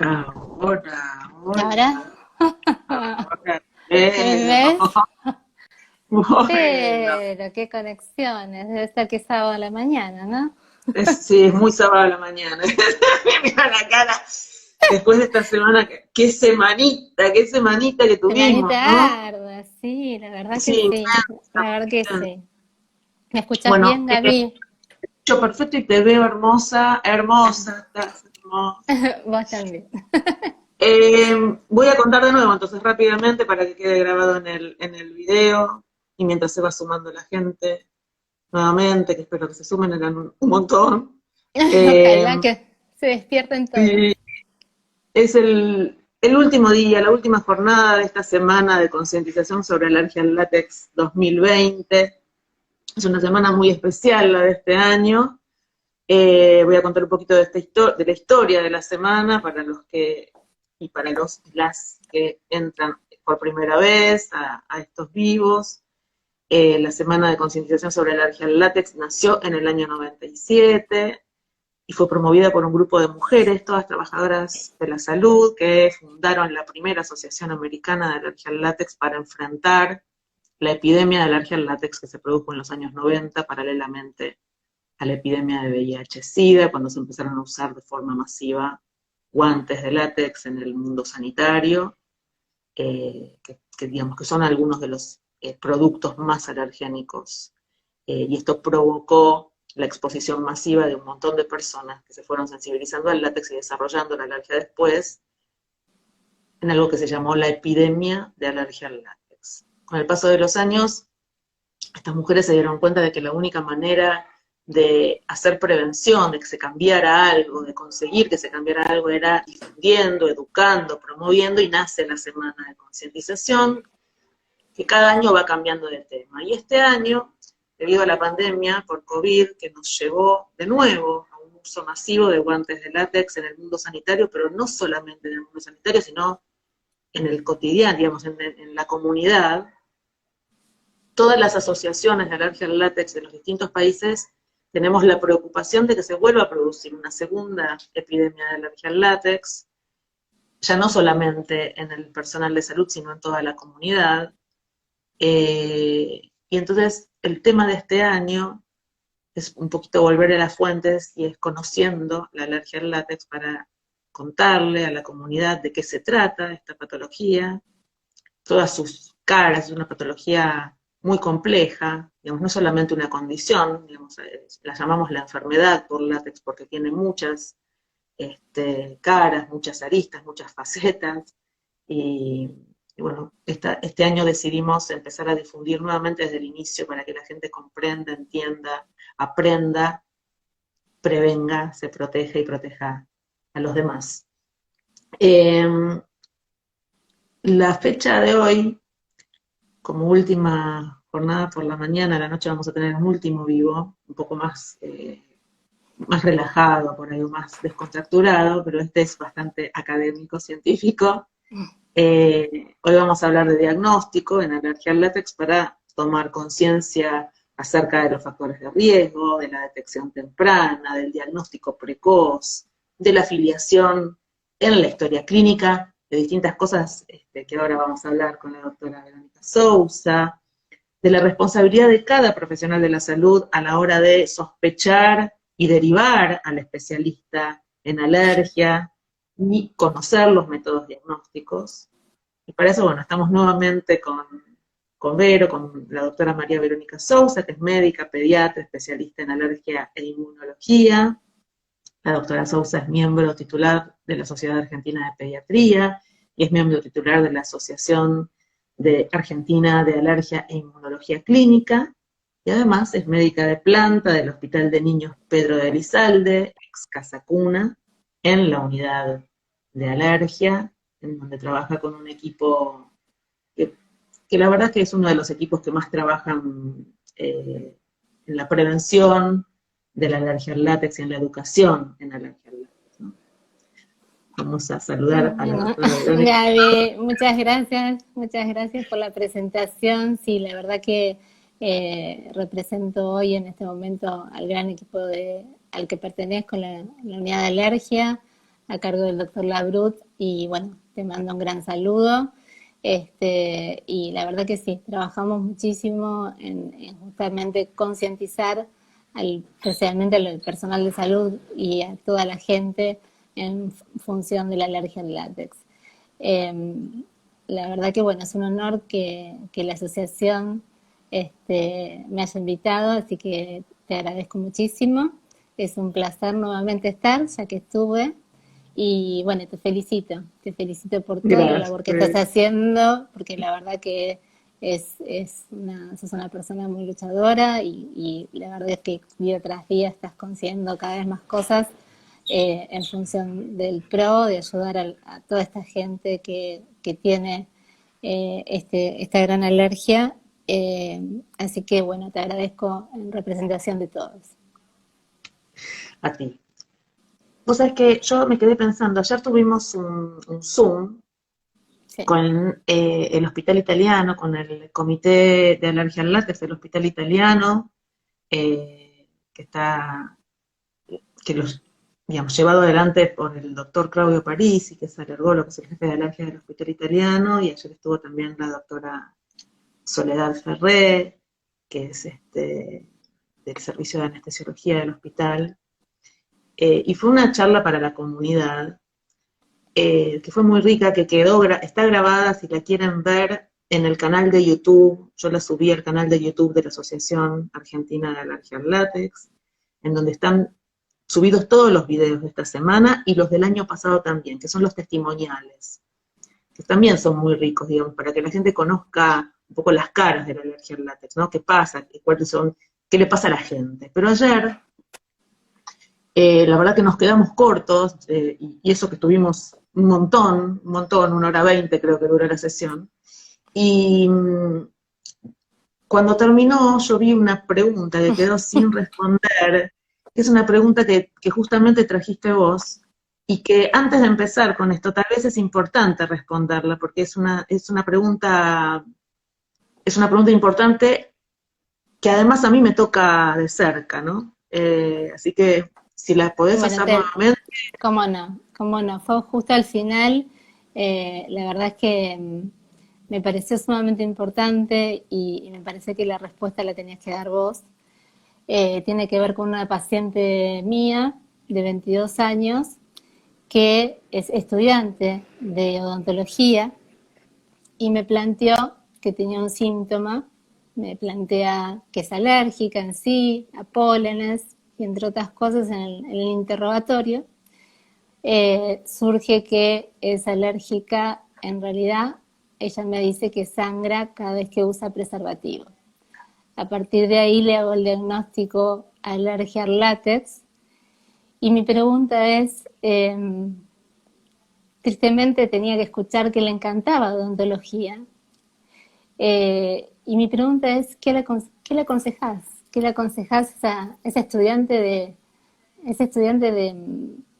Ahora, ¿Ahora? hola, ahora ¿Me veo. ves? Bueno, Pero qué conexiones, debe ser que es sábado a la mañana, ¿no? sí, es muy sábado a la mañana. Mira la cara. Después de esta semana, qué semanita que tuvimos, ¿no? Semanita ardua, sí, la verdad que Sí, sí, intensa, la verdad muy que intensa. sí. ¿Me escuchás Bueno, bien, Gaby? yo perfecto y te veo hermosa, Ah, hermosa, estás hermosa. vos también. Voy a contar de nuevo, entonces rápidamente para que quede grabado en el video y mientras se va sumando la gente nuevamente, que espero que se sumen, eran un montón. Eh, Ojalá que se despierten todos. y es el último día, la última jornada de esta semana de concientización sobre alergia al látex 2020. Es una semana muy especial la de este año. Voy a contar un poquito de la historia de la semana para los que y para las que entran por primera vez a estos vivos. La semana de concientización sobre alergia al látex nació en el año 97 y fue promovida por un grupo de mujeres, todas trabajadoras de la salud, que fundaron la primera Asociación Americana de Alergia al Látex para enfrentar la epidemia de alergia al látex que se produjo en los años 90 paralelamente a la epidemia de VIH-Sida, cuando se empezaron a usar de forma masiva guantes de látex en el mundo sanitario, digamos que son algunos de los productos más alergénicos. Y esto provocó la exposición masiva de un montón de personas que se fueron sensibilizando al látex y desarrollando la alergia después, en algo que se llamó la epidemia de alergia al látex. Con el paso de los años, estas mujeres se dieron cuenta de que la única manera de hacer prevención, de que se cambiara algo, de conseguir que se cambiara algo, era difundiendo, educando, promoviendo, y nace la semana de concientización, que cada año va cambiando de tema. Y este año, debido a la pandemia por COVID, que nos llevó de nuevo a un uso masivo de guantes de látex en el mundo sanitario, pero no solamente en el mundo sanitario, sino en el cotidiano, digamos, en la comunidad, todas las asociaciones de alergia al látex de los distintos países tenemos la preocupación de que se vuelva a producir una segunda epidemia de alergia al látex, ya no solamente en el personal de salud, sino en toda la comunidad. Y entonces el tema de este año es un poquito volver a las fuentes y es conociendo la alergia al látex para contarle a la comunidad de qué se trata esta patología, todas sus caras, es una patología muy compleja, digamos, no solamente una condición, digamos, la llamamos la enfermedad por látex porque tiene muchas caras, muchas aristas, muchas facetas, y, y bueno, este año decidimos empezar a difundir nuevamente desde el inicio para que la gente comprenda, entienda, aprenda, prevenga, se proteja y proteja a los demás. Eh, la fecha de hoy, como última jornada por la mañana, a la noche vamos a tener un último vivo, un poco más relajado, por ahí más descontracturado, pero este es bastante académico, científico. Hoy vamos a hablar de diagnóstico en alergia al látex para tomar conciencia acerca de los factores de riesgo, de la detección temprana, del diagnóstico precoz, de la afiliación en la historia clínica, de distintas cosas que ahora vamos a hablar con la doctora Verónica Sousa, de la responsabilidad de cada profesional de la salud a la hora de sospechar y derivar al especialista en alergia y conocer los métodos diagnósticos. Y para eso, bueno, estamos nuevamente con Vero, con la doctora María Verónica Sousa, que es médica, pediatra, especialista en alergia e inmunología. La doctora Sousa es miembro titular de la Sociedad Argentina de Pediatría y es miembro titular de la Asociación de Argentina de Alergia e Inmunología Clínica, y además es médica de planta del Hospital de Niños Pedro de Elizalde, ex Casa Cuna, en la unidad de alergia, en donde trabaja con un equipo que, que la verdad que es uno de los equipos que más trabajan en la prevención de la alergia al látex y en la educación en alergia al látex, ¿no? Vamos a saludar a la Bueno, doctora Verónica. Gaby, muchas gracias por la presentación. Sí, la verdad que represento hoy en este momento al gran equipo al que pertenezco, la unidad de alergia. a cargo del doctor Labrut, y bueno, te mando un gran saludo. Y la verdad que sí, trabajamos muchísimo en justamente concientizar especialmente al personal de salud y a toda la gente en función de la alergia al látex. Eh, la verdad que bueno, es un honor que la asociación me haya invitado, así que te agradezco muchísimo. Es un placer nuevamente estar, ya que estuve. Y bueno, te felicito por toda la labor que estás Gracias. haciendo, porque la verdad que sos una persona muy luchadora y la verdad es que día tras día estás consiguiendo cada vez más cosas en función del PRO, de ayudar a toda esta gente que tiene esta gran alergia. Así que bueno, te agradezco en representación de todos. A ti. Vos sabés que yo me quedé pensando, ayer tuvimos un Zoom Sí. con el Hospital Italiano, con el Comité de Alergia al Látex del Hospital Italiano, que está, que los, digamos, llevado adelante por el doctor Claudio Parisi, que es alergólogo, que es el jefe de alergia del Hospital Italiano, y ayer estuvo también la doctora Soledad Ferré, que es del servicio de anestesiología del hospital, y fue una charla para la comunidad que fue muy rica, que está grabada si la quieren ver en el canal de YouTube. Yo la subí al canal de YouTube de la Asociación Argentina de Alergia al Látex, en donde están subidos todos los videos de esta semana y los del año pasado también, que son los testimoniales, que también son muy ricos, digamos, para que la gente conozca un poco las caras de la alergia al látex, ¿no? ¿Qué pasa? ¿Qué le pasa a la gente? Pero ayer la verdad que nos quedamos cortos, y eso que estuvimos un montón, 1 hora 20 creo que duró la sesión. Y cuando terminó, yo vi una pregunta que quedó sin responder, que es una pregunta que justamente trajiste vos, y que antes de empezar con esto, tal vez es importante responderla, porque es una pregunta importante que además a mí me toca de cerca, ¿no? Así que si la podés Bueno, hacer nuevamente. cómo no, cómo no. Fue justo al final, la verdad es que me pareció sumamente importante y me parece que la respuesta la tenías que dar vos. Tiene que ver con una paciente mía de 22 años que es estudiante de odontología y me planteó que tenía un síntoma, me plantea que es alérgica en sí, a pólenes y entre otras cosas en el interrogatorio. Surge que es alérgica, en realidad ella me dice que sangra cada vez que usa preservativo. A partir de ahí le hago el diagnóstico alergia al látex y mi pregunta es, tristemente tenía que escuchar que le encantaba odontología, y mi pregunta es, ¿qué le aconsejás? ¿Qué le aconsejás a ese estudiante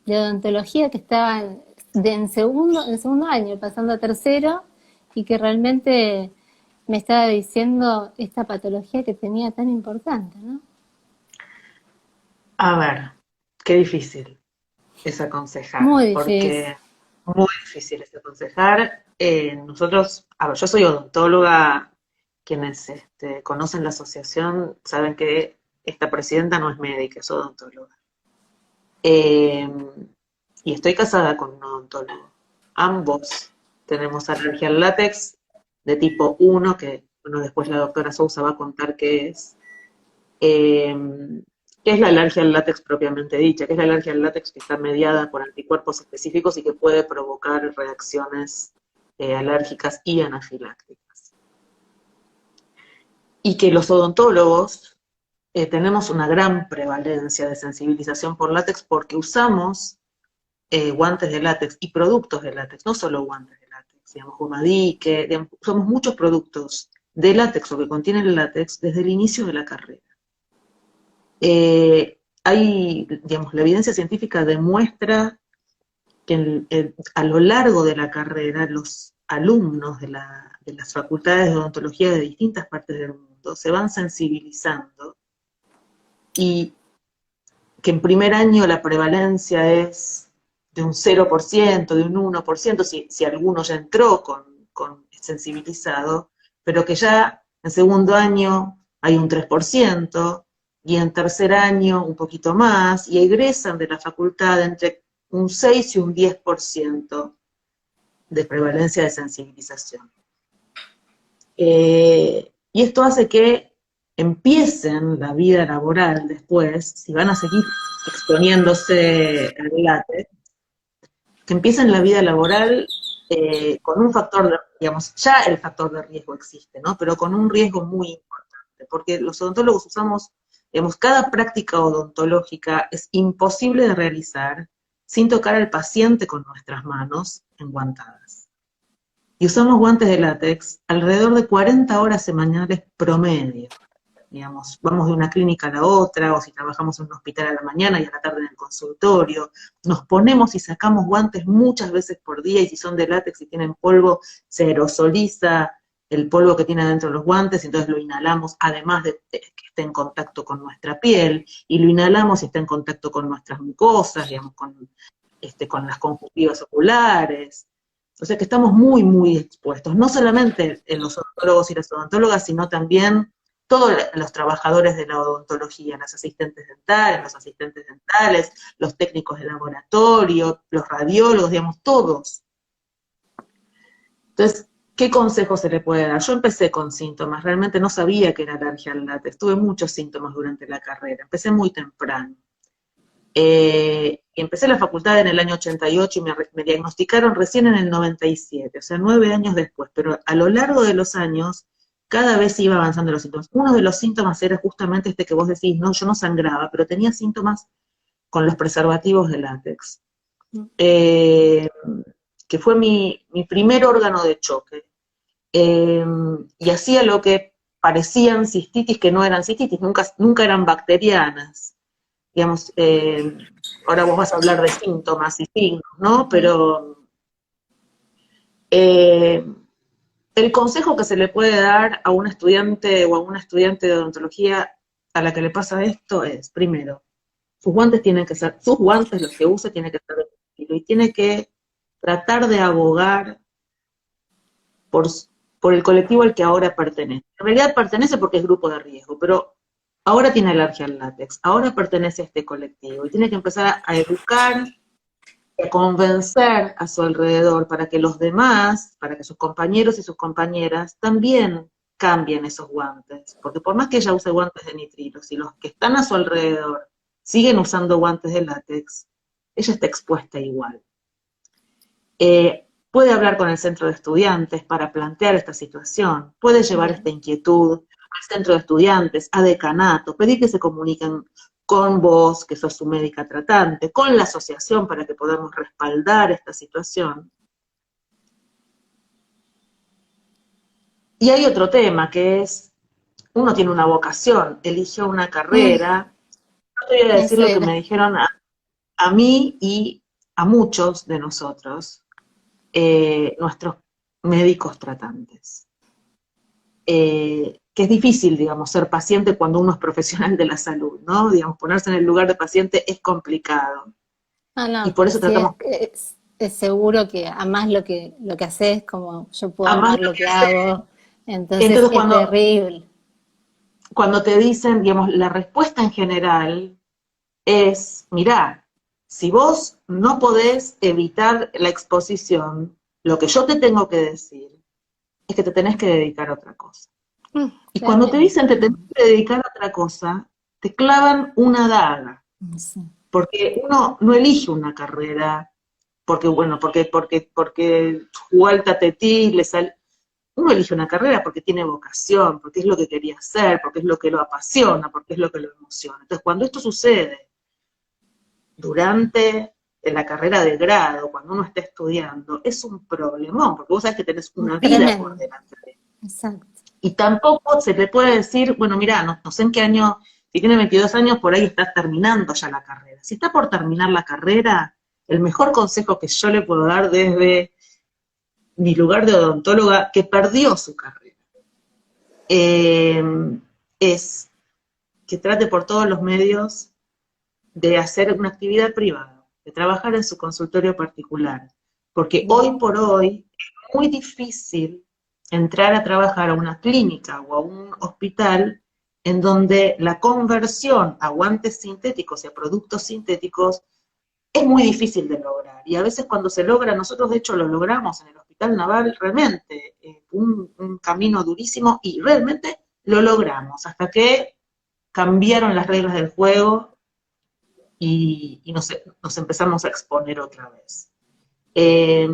de odontología que estaba en segundo año, pasando a tercero, y que realmente me estaba diciendo esta patología que tenía tan importante, ¿no? A ver, qué difícil es aconsejar, Muy difícil. porque muy difícil es aconsejar. Nosotros, a ver, yo soy odontóloga, quienes conocen la asociación saben que esta presidenta no es médica, es odontóloga. Eh, y estoy casada con un odontólogo. Ambos tenemos alergia al látex de tipo 1, que bueno, después la doctora Sousa va a contar qué es. Eh, ¿Qué es la alergia al látex propiamente dicha? ¿Qué es la alergia al látex que está mediada por anticuerpos específicos y que puede provocar reacciones alérgicas y anafilácticas? Y que los odontólogos tenemos una gran prevalencia de sensibilización por látex porque usamos guantes de látex y productos de látex, no solo guantes de látex, digamos, Gomadique, digamos, usamos muchos productos de látex o que contienen el látex desde el inicio de la carrera. Digamos, la evidencia científica demuestra que a lo largo de la carrera los alumnos de las facultades de odontología de distintas partes del mundo se van sensibilizando y que en primer año la prevalencia es de un 0%, de un 1%, si alguno ya entró con sensibilizado, pero que ya en segundo año hay un 3%, y en tercer año un poquito más, y egresan de la facultad entre un 6 y un 10% de prevalencia de sensibilización. Y esto hace que empiecen la vida laboral después, si van a seguir exponiéndose al látex, que empiecen la vida laboral con un factor, digamos, ya el factor de riesgo existe, ¿no? Pero con un riesgo muy importante, porque los odontólogos usamos, digamos, cada práctica odontológica es imposible de realizar sin tocar al paciente con nuestras manos enguantadas. Y usamos guantes de látex alrededor de 40 horas semanales promedio. Digamos, vamos de una clínica a la otra, o si trabajamos en un hospital a la mañana y a la tarde en el consultorio, nos ponemos y sacamos guantes muchas veces por día, y si son de látex y tienen polvo, se aerosoliza el polvo que tiene adentro los guantes, y entonces lo inhalamos, además de que esté en contacto con nuestra piel, y lo inhalamos y está en contacto con nuestras mucosas, digamos, con las conjuntivas oculares. O sea que estamos muy, muy expuestos, no solamente en los odontólogos y las odontólogas, sino también todos los trabajadores de la odontología, las asistentes dentales, los asistentes dentales, los técnicos de laboratorio, los radiólogos, digamos, todos. Entonces, ¿qué consejo se le puede dar? Yo empecé con síntomas, realmente no sabía que era alergia al látex, tuve muchos síntomas durante la carrera, empecé muy temprano. Empecé la facultad en el año 88 y me diagnosticaron recién en el 97, o sea, 9 años después, pero a lo largo de los años cada vez iba avanzando los síntomas. Uno de los síntomas era justamente este que vos decís, no, yo no sangraba, pero tenía síntomas con los preservativos de látex, que fue mi primer órgano de choque, y hacía lo que parecían cistitis, que no eran cistitis, nunca eran bacterianas. Digamos, ahora vos vas a hablar de síntomas y signos, ¿no? Pero el consejo que se le puede dar a un estudiante o a una estudiante de odontología a la que le pasa esto es, primero, sus guantes tienen que ser, sus guantes, los que use, tienen que ser de estilo, y tiene que tratar de abogar por, por el colectivo al que ahora pertenece. En realidad pertenece porque es grupo de riesgo, pero ahora tiene alergia al látex, ahora pertenece a este colectivo, y tiene que empezar a educar, a convencer a su alrededor para que los demás, para que sus compañeros y sus compañeras también cambien esos guantes, porque por más que ella use guantes de nitrilo, si los que están a su alrededor siguen usando guantes de látex, ella está expuesta igual. Puede hablar con el centro de estudiantes para plantear esta situación, puede llevar esta inquietud al centro de estudiantes, a decanato, pedir que se comuniquen con vos, que sos su médica tratante, con la asociación para que podamos respaldar esta situación. Y hay otro tema que es, uno tiene una vocación, eligió una carrera. Yo te voy a decir lo que me dijeron a mí y a muchos de nosotros, nuestros médicos tratantes. Que es difícil, digamos, ser paciente cuando uno es profesional de la salud, ¿no? Digamos, ponerse en el lugar de paciente es complicado. No, no, Y por pero eso sí tratamos... es seguro que amás lo que haces, como yo puedo Además, amar lo que hago, entonces entonces es terrible. cuando te dicen, digamos, la respuesta en general es, mirá, si vos no podés evitar la exposición, lo que yo te tengo que decir es que te tenés que dedicar a otra cosa. Y cuando te Tremendo. dicen te tenés que dedicar a otra cosa, te clavan una daga. Sí. Porque uno no elige una carrera, porque bueno, porque jugó al tatetí, uno elige una carrera porque tiene vocación, porque es lo que quería hacer, porque es lo que lo apasiona, porque es lo que lo emociona. Entonces, cuando esto sucede durante la carrera de grado, cuando uno está estudiando, es un problemón, porque vos sabés que tenés una vida por Tremendo. delante. Exacto. Y tampoco se le puede decir, bueno, mira, no sé en qué año, si tiene 22 años, por ahí está terminando ya la carrera. Si está por terminar la carrera, el mejor consejo que yo le puedo dar desde mi lugar de odontóloga, que perdió su carrera, eh, es que trate por todos los medios de hacer una actividad privada. de trabajar en su consultorio particular, porque hoy Bien. por hoy es muy difícil entrar a trabajar a una clínica o a un hospital en donde la conversión a guantes sintéticos y a productos sintéticos es muy difícil de lograr. Y a veces cuando se logra, nosotros de hecho lo logramos en el Hospital Naval, realmente, un camino durísimo y realmente lo logramos, hasta que cambiaron las reglas del juego y nos empezamos a exponer otra vez. Eh,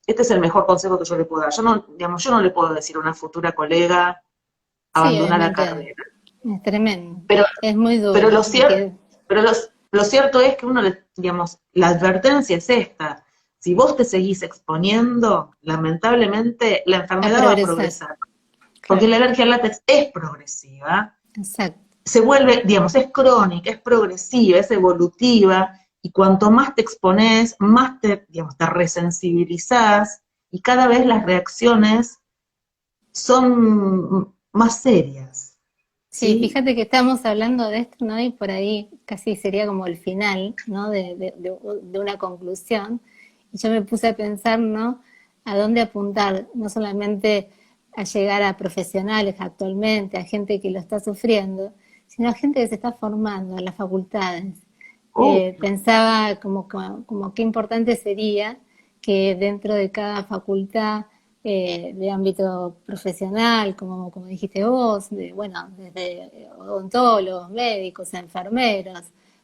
este es el mejor consejo que yo le puedo dar. Yo no, digamos, yo no le puedo decir a una futura colega Sí, abandonar la obviamente carrera, es tremendo. pero, Es muy pero, duro. lo, cier pero lo cierto es que uno, digamos, la advertencia es esta. Si vos te seguís exponiendo, lamentablemente la A enfermedad va a progresar. progresar, porque Claro, la alergia al látex es progresiva, exacto. se vuelve, digamos, es crónica, es progresiva, es evolutiva, y cuanto más te expones, más te, digamos, te resensibilizás, y cada vez las reacciones son más serias, Sí, ¿sí? fíjate que estamos hablando de esto, ¿no? Y por ahí casi sería como el final, ¿no? De una conclusión. Y yo me puse a pensar, ¿no? A dónde apuntar, no solamente a llegar a profesionales actualmente, a gente que lo está sufriendo, sino a gente que se está formando en las facultades. Obvio. Pensaba como qué importante sería que dentro de cada facultad de ámbito profesional, como dijiste vos, bueno, desde odontólogos, médicos, enfermeros,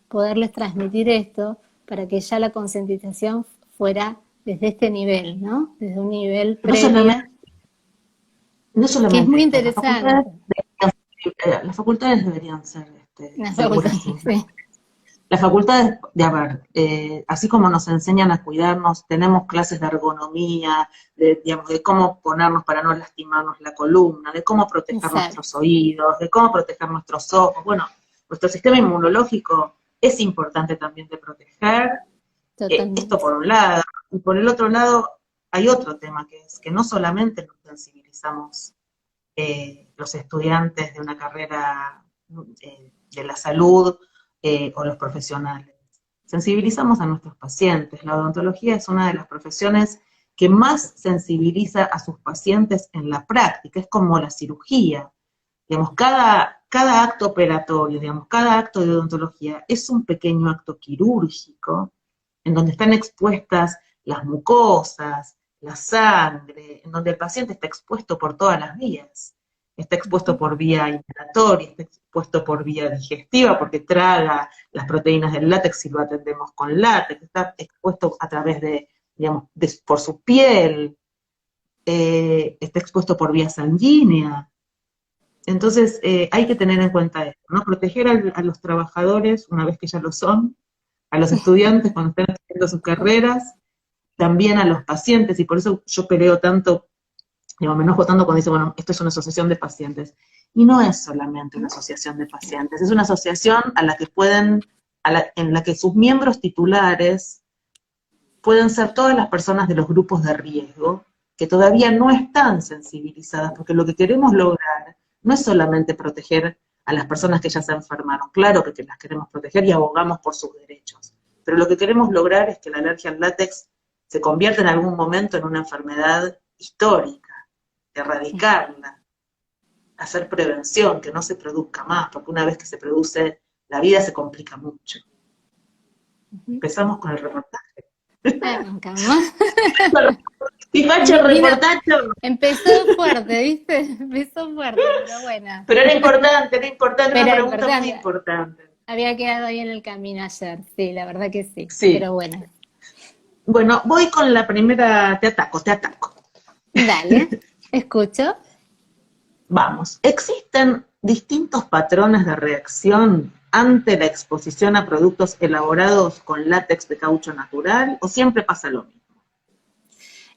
poderles transmitir esto para que ya la concientización fuera desde este nivel, ¿no? Desde un nivel No solamente, previo, no que es solamente muy esto, interesante. las facultades deberían ser La facultad, seguras siempre. sí, Las facultades, a ver, así como nos enseñan a cuidarnos, tenemos clases de ergonomía, digamos, de cómo ponernos para no lastimarnos la columna, de cómo proteger nuestros exacto, oídos, de cómo proteger nuestros ojos. Bueno, nuestro sistema inmunológico es importante también de proteger, esto totalmente. por un lado. Y por el otro lado, hay otro tema que es que no solamente nos sensibilizamos los estudiantes de una carrera de la salud o los profesionales. Sensibilizamos a nuestros pacientes. La odontología es una de las profesiones que más sensibiliza a sus pacientes en la práctica, es como la cirugía. Digamos, cada acto operatorio, digamos, cada acto de odontología es un pequeño acto quirúrgico en donde están expuestas las mucosas, la sangre, en donde el paciente está expuesto por todas las vías. Está expuesto por vía inhalatoria, está expuesto por vía digestiva, porque traga las proteínas del látex y lo atendemos con látex, está expuesto a través de, digamos, por su piel, está expuesto por vía sanguínea. Entonces, hay que tener en cuenta esto, ¿no? Proteger a los trabajadores una vez que ya lo son, a los estudiantes cuando están haciendo sus carreras, también a los pacientes, y por eso yo peleo tanto, digo, me enojo tanto cuando dice, bueno, esto es una asociación de pacientes. Y no es solamente una asociación de pacientes, es una asociación a la que en la que sus miembros titulares pueden ser todas las personas de los grupos de riesgo, que todavía no están sensibilizadas, porque lo que queremos lograr no es solamente proteger a las personas que ya se enfermaron, claro que las queremos proteger y abogamos por sus derechos, pero lo que queremos lograr es que la alergia al látex se convierta en algún momento en una enfermedad histórica, erradicarla, hacer prevención, que no se produzca más, porque una vez que se produce, la vida se complica mucho. Empezamos con el reportaje. Arrancamos. Y facha el Vino, reportaje. empezó fuerte, ¿viste? Empezó fuerte, pero bueno. Pero era importante, una Pero pregunta muy importante, importante. había quedado ahí en el camino ayer, sí, la verdad que sí, Sí. pero bueno. Bueno, voy con la primera, te ataco, te ataco. Dale, escucho. Vamos, ¿existen distintos patrones de reacción ante la exposición a productos elaborados con látex de caucho natural o siempre pasa lo mismo?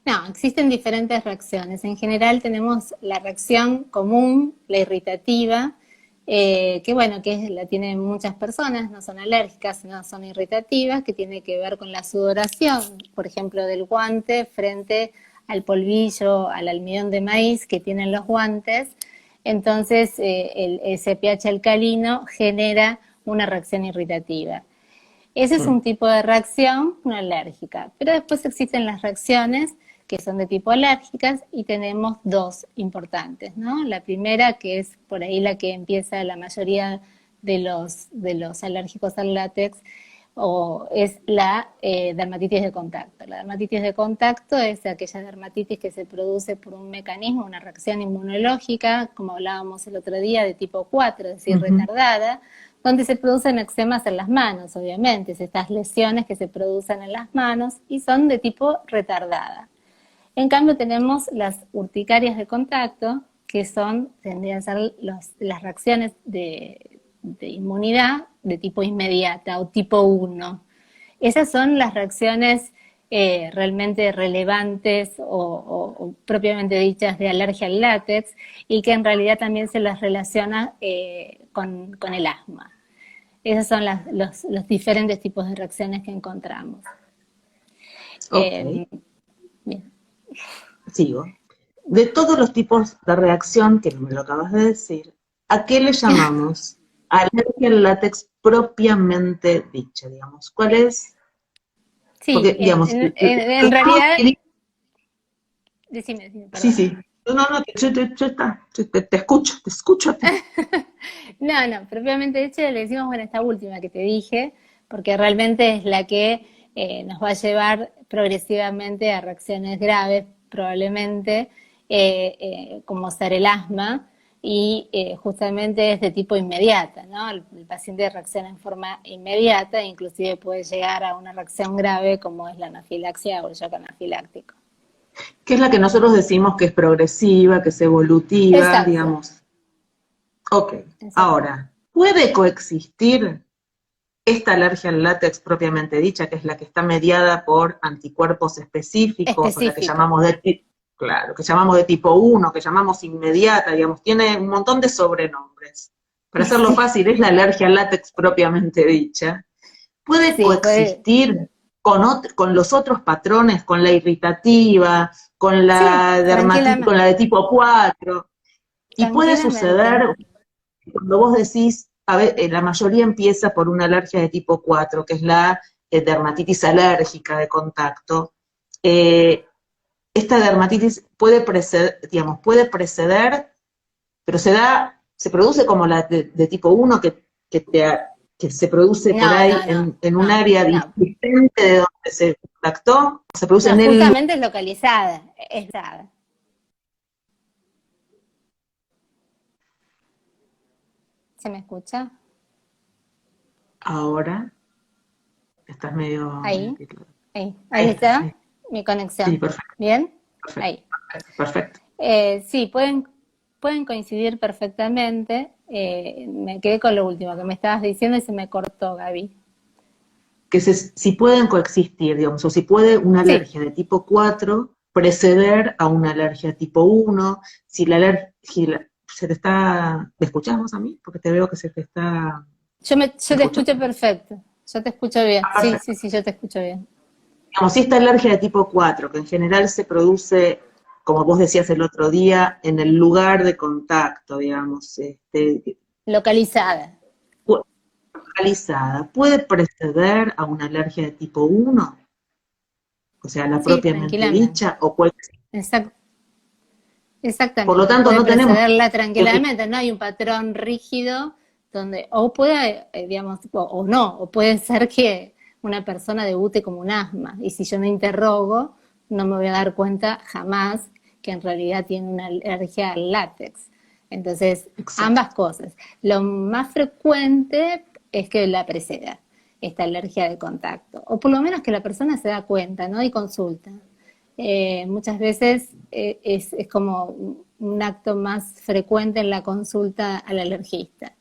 No, existen diferentes reacciones. En general tenemos la reacción común, la irritativa, que bueno, la tienen muchas personas, no son alérgicas, no son irritativas, que tiene que ver con la sudoración, por ejemplo, del guante frente al polvillo, al almidón de maíz que tienen los guantes. Entonces, ese pH alcalino genera una reacción irritativa. Ese es un tipo de reacción no alérgica, pero después existen las reacciones que son de tipo alérgicas y tenemos dos importantes, ¿no? La primera, que es por ahí la que empieza la mayoría de los alérgicos al látex, o es la dermatitis de contacto. La dermatitis de contacto es aquella dermatitis que se produce por un mecanismo, una reacción inmunológica, como hablábamos el otro día, de tipo 4, es decir, retardada, donde se producen eczemas en las manos, obviamente, es estas lesiones que se producen en las manos y son de tipo retardada. En cambio tenemos las urticarias de contacto, que tendrían a ser las reacciones de inmunidad de tipo inmediata o tipo 1. Esas son las reacciones realmente relevantes o propiamente dichas de alergia al látex y que en realidad también se las relaciona con el asma. Esos son los diferentes tipos de reacciones que encontramos. Ok, Bien. sigo. De todos los tipos de reacción, que no me lo acabas de decir, ¿a qué le llamamos alergia al látex propiamente dicha, digamos? ¿Cuál es? Sí, Porque, digamos, en realidad, decime, sí, perdón. sí. No, no, no, te escucho a ti. No, propiamente dicho le decimos, bueno, esta última que te dije, porque realmente es la que nos va a llevar progresivamente a reacciones graves, probablemente, como ser el asma, y justamente es de tipo inmediata, ¿no? El paciente reacciona en forma inmediata, e inclusive puede llegar a una reacción grave como es la anafilaxia o el shock anafiláctico. Que es la que nosotros decimos que es progresiva, que es evolutiva, Exacto, digamos. Ok, exacto. ahora, ¿puede coexistir esta alergia al látex propiamente dicha, que es la que está mediada por anticuerpos específicos, o la que Específica. llamamos claro, que llamamos de tipo 1, que llamamos inmediata, digamos, tiene un montón de sobrenombres. Para hacerlo Sí, fácil, es la alergia al látex propiamente dicha. ¿Puede sí, puede. coexistir con los otros patrones, con la irritativa, con Sí, la dermatitis, con la tranquilamente, de tipo 4? Y puede tranquilamente. suceder cuando vos decís, a ver, la mayoría empieza por una alergia de tipo 4, que es la dermatitis alérgica de contacto. Eh, esta dermatitis puede preceder, pero se produce como la de tipo 1 que se produce por No, ahí no, no, en un no, área no. diferente de donde se contactó, se produce No, en el lugar. justamente es localizada, es dada. ¿Se me escucha? Ahora estás medio Ahí, ahí ahí está, está mi sí, conexión. perfecto, ¿Bien? perfecto, Ahí. perfecto. Sí, pueden coincidir perfectamente. Me quedé con lo último que me estabas diciendo y se me cortó, Gaby. Si pueden coexistir, digamos, o si puede una Sí, alergia de tipo 4 preceder a una alergia tipo 1, si la alergia, ¿me escuchás vos a mí? Porque te veo que se te está, yo ¿me te escuchás? escucho perfecto. Yo te escucho bien. Ah, Sí, perfecto. sí, sí, yo te escucho bien. Digamos, si esta alergia de tipo 4, que en general se produce, como vos decías el otro día, en el lugar de contacto, digamos, Localizada. localizada, ¿puede preceder a una alergia de tipo 1? O sea, la Sí, propiamente tranquilamente. dicha, o cuál. Exact- Por lo exactamente. tanto, Puede no tenemos precederla que tranquilamente. No hay un patrón rígido donde, o puede, digamos, o no, o puede ser que una persona debute como un asma. Y si yo me interrogo, no me voy a dar cuenta jamás que en realidad tiene una alergia al látex. Entonces, exacto. ambas cosas. Lo más frecuente es que la preceda esta alergia de contacto, o por lo menos que la persona se da cuenta, ¿no? Y consulta. Muchas veces es como un acto más frecuente en la consulta al alergista.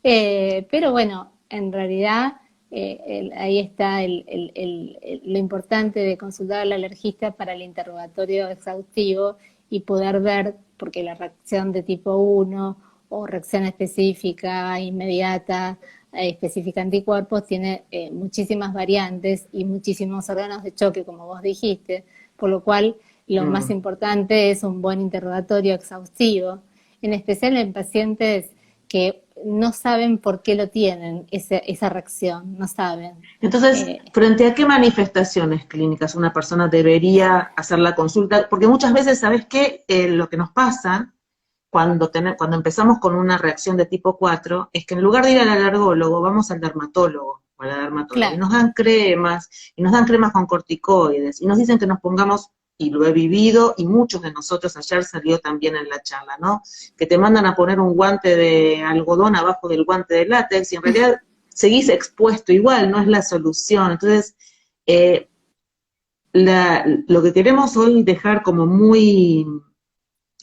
Pero bueno, en realidad ahí está lo importante de consultar al alergista para el interrogatorio exhaustivo y poder ver, porque la reacción de tipo 1 o reacción específica, inmediata, específica anticuerpos, tiene muchísimas variantes y muchísimos órganos de choque, como vos dijiste, por lo cual lo más Mm. importante es un buen interrogatorio exhaustivo, en especial en pacientes que no saben por qué lo tienen, esa reacción, no saben. Entonces, ¿frente a qué manifestaciones clínicas una persona debería hacer la consulta? Porque muchas veces, ¿sabes qué? Lo que nos pasa cuando empezamos con una reacción de tipo 4 es que en lugar de ir al alergólogo, vamos al dermatólogo o a la dermatóloga, y Claro, nos dan cremas con corticoides, y nos dicen que nos pongamos, y lo he vivido, y muchos de nosotros, ayer salió también en la charla, ¿no? Que te mandan a poner un guante de algodón abajo del guante de látex, y en realidad seguís expuesto igual, no es la solución. Entonces, eh, lo que queremos hoy dejar como muy en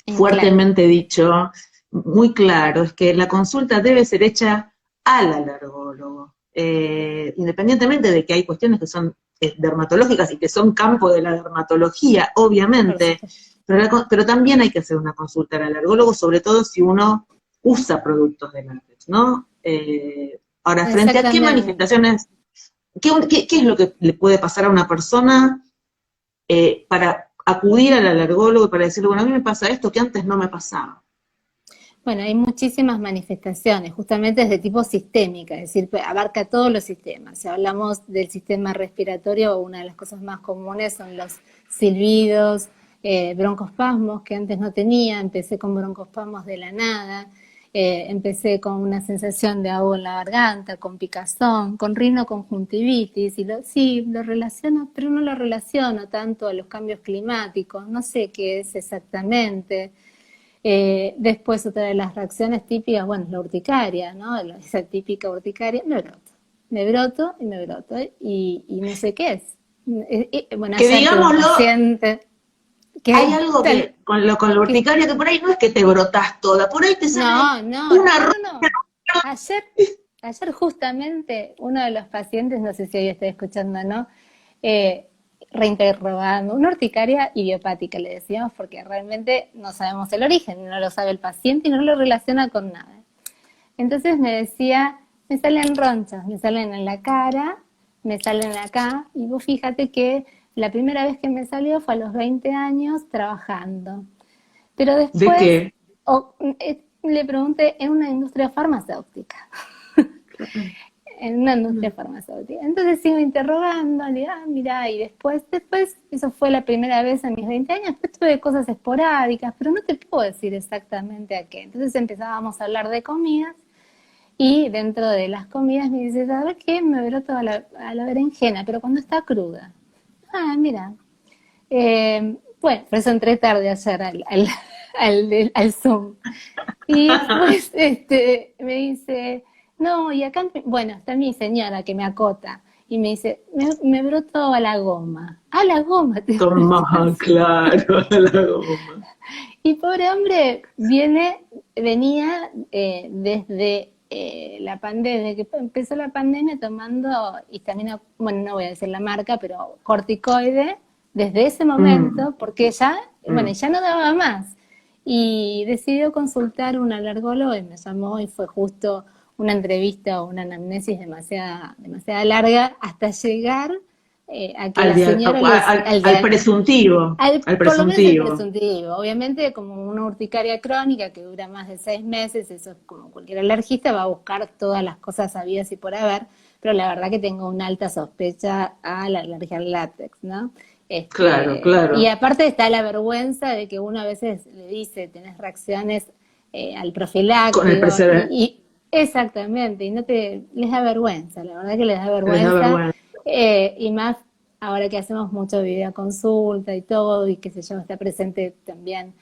claro. fuertemente dicho, muy claro, es que la consulta debe ser hecha al alergólogo, independientemente de que hay cuestiones que son dermatológicas y que son campo de la dermatología, Por obviamente, supuesto. pero también hay que hacer una consulta al alergólogo, sobre todo si uno usa productos de látex, ¿no? Ahora, frente a qué Exactamente. manifestaciones, qué es lo que le puede pasar a una persona para acudir al alergólogo y para decirle, bueno, a mí me pasa esto que antes no me pasaba? Bueno, hay muchísimas manifestaciones, justamente es de tipo sistémica, es decir, abarca todos los sistemas. Si hablamos del sistema respiratorio, una de las cosas más comunes son los silbidos, broncoespasmos, que antes no tenía, empecé con broncoespasmos de la nada, empecé con una sensación de ahogo en la garganta, con picazón, con rinoconjuntivitis, y sí, lo relaciono, pero no lo relaciono tanto a los cambios climáticos, no sé qué es exactamente. Después otra de las reacciones típicas, bueno, la urticaria, ¿no? Esa típica urticaria, me broto y me broto, y no sé qué es. Bueno, Que ayer tuve un digámoslo, paciente hay que algo tal, que con la que urticaria que por ahí no es que te brotás toda, por ahí te sale no, no, una no, ropa. no, no. Ayer, ayer justamente uno de los pacientes, no sé si hoy está escuchando, ¿no? Eh, Reinterrogando, una urticaria idiopática le decíamos porque realmente no sabemos el origen, no lo sabe el paciente y no lo relaciona con nada. Entonces me decía, me salen ronchas, me salen en la cara, me salen acá, y vos fíjate que la primera vez que me salió fue a los 20 años trabajando. Pero ¿De después qué? le pregunté en una industria farmacéutica, en una industria farmacéutica. Entonces sigo interrogando, le digo, mira, y después, eso fue la primera vez a mis 20 años, después tuve cosas esporádicas, pero no te puedo decir exactamente a qué. Entonces empezábamos a hablar de comidas, y dentro de las comidas me dice, ¿sabes qué? Me broto a la berenjena, pero cuando está cruda. Ah, mira, bueno, por eso entré tarde ayer al Zoom. Y después me dice, no, y acá, bueno, está mi señora que me acota. Y me dice, me brotó a la goma. A la goma te Toma, brotas. claro, la goma. Y pobre hombre, venía desde la pandemia, desde que empezó la pandemia tomando histamina, bueno, no voy a decir la marca, pero corticoide, desde ese Mm, momento, porque ya, bueno, mm. ya no daba más. Y decidió consultar un alergólogo y me llamó y fue justo una entrevista o una anamnesis demasiada larga hasta llegar a que Al, la dia- señora al presuntivo, al por lo menos el presuntivo. presuntivo. Obviamente, como una urticaria crónica que dura más de 6 meses, eso es como cualquier alergista va a buscar todas las cosas habidas y por haber, pero la verdad que tengo una alta sospecha a la alergia al látex, ¿no? Claro, Y claro. aparte está la vergüenza de que uno a veces le dice, tenés reacciones al Con el profiláctico, PCB exactamente, y no les da vergüenza, la verdad que les da les da vergüenza, vergüenza. y más ahora que hacemos mucho videoconsulta y todo, y qué sé yo, está presente también,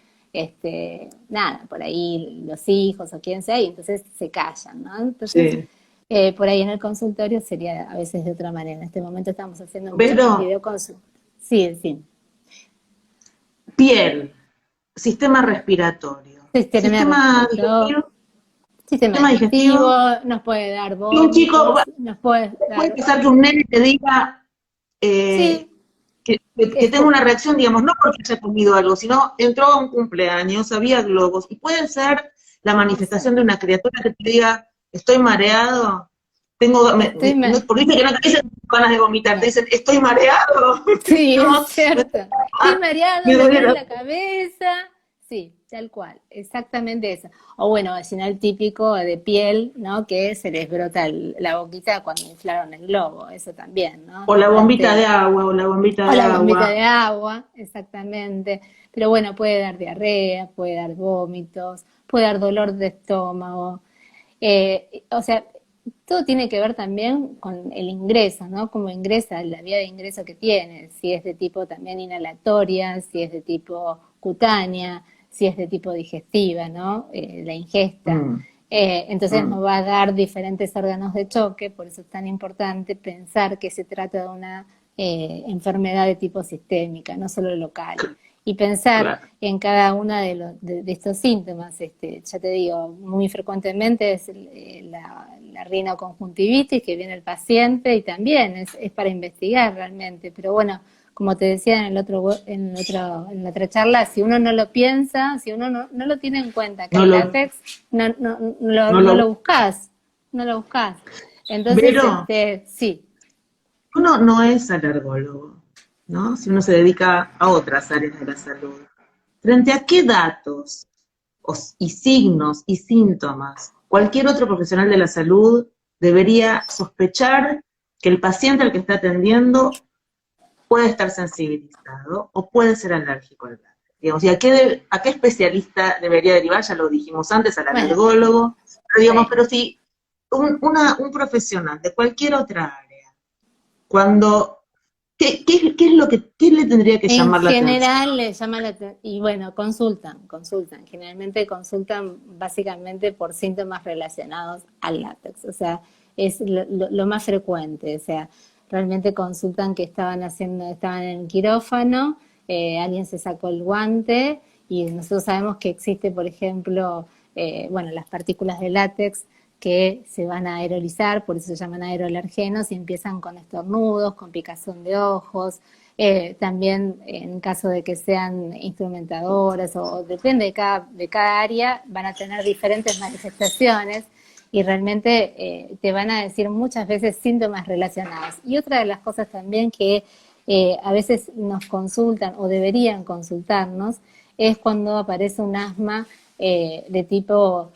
nada, por ahí los hijos o quien sea, y entonces se callan, ¿no? Entonces, Sí. por ahí en el consultorio sería a veces de otra manera. En este momento estamos haciendo mucho Pero más videoconsulta. Sí, sí. piel, sistema respiratorio, Sistema respiratorio, sistema sistema digestivo, digestivo, nos puede dar y un chico, vómitos, nos puede puede dar, pasar que un nene te diga sí, que tenga una reacción, digamos, no porque haya comido algo, sino entró a un cumpleaños, había globos, y puede ser la manifestación de exacto. una criatura que te diga, estoy mareado, Estoy no, mal. porque viste que no te dicen ganas de vomitar, te No. dicen, estoy mareado, Sí, es ¿no? cierto. Estoy mareado, Me me duele duele la... la cabeza. sí, tal cual, exactamente eso. O bueno, sino el típico de piel, ¿no? Que se les brota la boquita cuando inflaron el globo, eso también, ¿no? O la bombita de Bastante. agua, o la bombita O de la bombita agua. de agua, exactamente. Pero bueno, puede dar diarrea, puede dar vómitos, puede dar dolor de estómago. O sea, todo tiene que ver también con el ingreso, ¿no? Cómo ingresa, la vía de ingreso que tiene, si es de tipo también inhalatoria, si es de tipo cutánea, si es de tipo digestiva, ¿no? La ingesta. Mm, Entonces mm, nos va a dar diferentes órganos de choque, por eso es tan importante pensar que se trata de una enfermedad de tipo sistémica, no solo local. Y pensar claro. en cada uno de estos síntomas. Ya te digo, muy frecuentemente es la rinoconjuntivitis que viene el paciente y también es para investigar realmente. Pero bueno, como te decía en la otra charla, si uno no lo piensa, si uno no lo tiene en cuenta que No hay lo, látex, no no lo lo, buscas, no lo buscas. Entonces, Vero, sí, uno no es alergólogo, ¿no? Si uno se dedica a otras áreas de la salud. ¿Frente a qué datos y signos y síntomas cualquier otro profesional de la salud debería sospechar que el paciente al que está atendiendo puede estar sensibilizado o puede ser alérgico al látex? Digamos, ¿y a qué especialista debería derivar? Ya lo dijimos antes, al bueno, alergólogo, pero digamos, sí. pero si un profesional de cualquier otra área, cuando, qué es lo qué le tendría que En llamar la atención? general le llama la atención, y bueno, consultan, generalmente consultan básicamente por síntomas relacionados al látex, o sea, es lo más frecuente, o sea, realmente consultan que estaban en el quirófano, alguien se sacó el guante y nosotros sabemos que existe, por ejemplo, bueno, las partículas de látex que se van a aerolizar, por eso se llaman aeroalergenos y empiezan con estornudos, con picazón de ojos, también en caso de que sean instrumentadoras o depende de cada área, van a tener diferentes manifestaciones y realmente te van a decir muchas veces síntomas relacionados. Y otra de las cosas también que a veces nos consultan o deberían consultarnos es cuando aparece un asma de tipo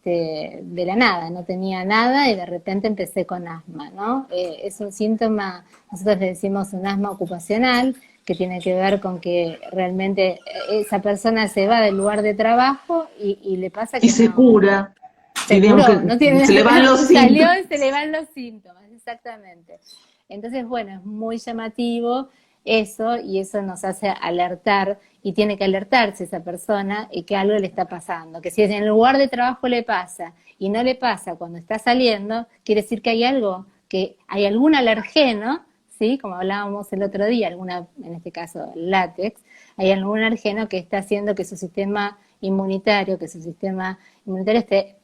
de la nada, no tenía nada y de repente empecé con asma, ¿no? Es un síntoma, nosotros le decimos un asma ocupacional, que tiene que ver con que realmente esa persona se va del lugar de trabajo y le pasa Y que se no, cura, y se digamos curó, que no tiene se le van los salió síntomas. y se le van los síntomas, exactamente. Entonces, bueno, es muy llamativo eso y eso nos hace alertar y tiene que alertarse esa persona y que algo le está pasando, que si en el lugar de trabajo le pasa y no le pasa cuando está saliendo, quiere decir que hay algo, que hay algún alergeno, ¿sí? Como hablábamos el otro día, en este caso el látex, hay algún alergeno que está haciendo que su sistema inmunitario, esté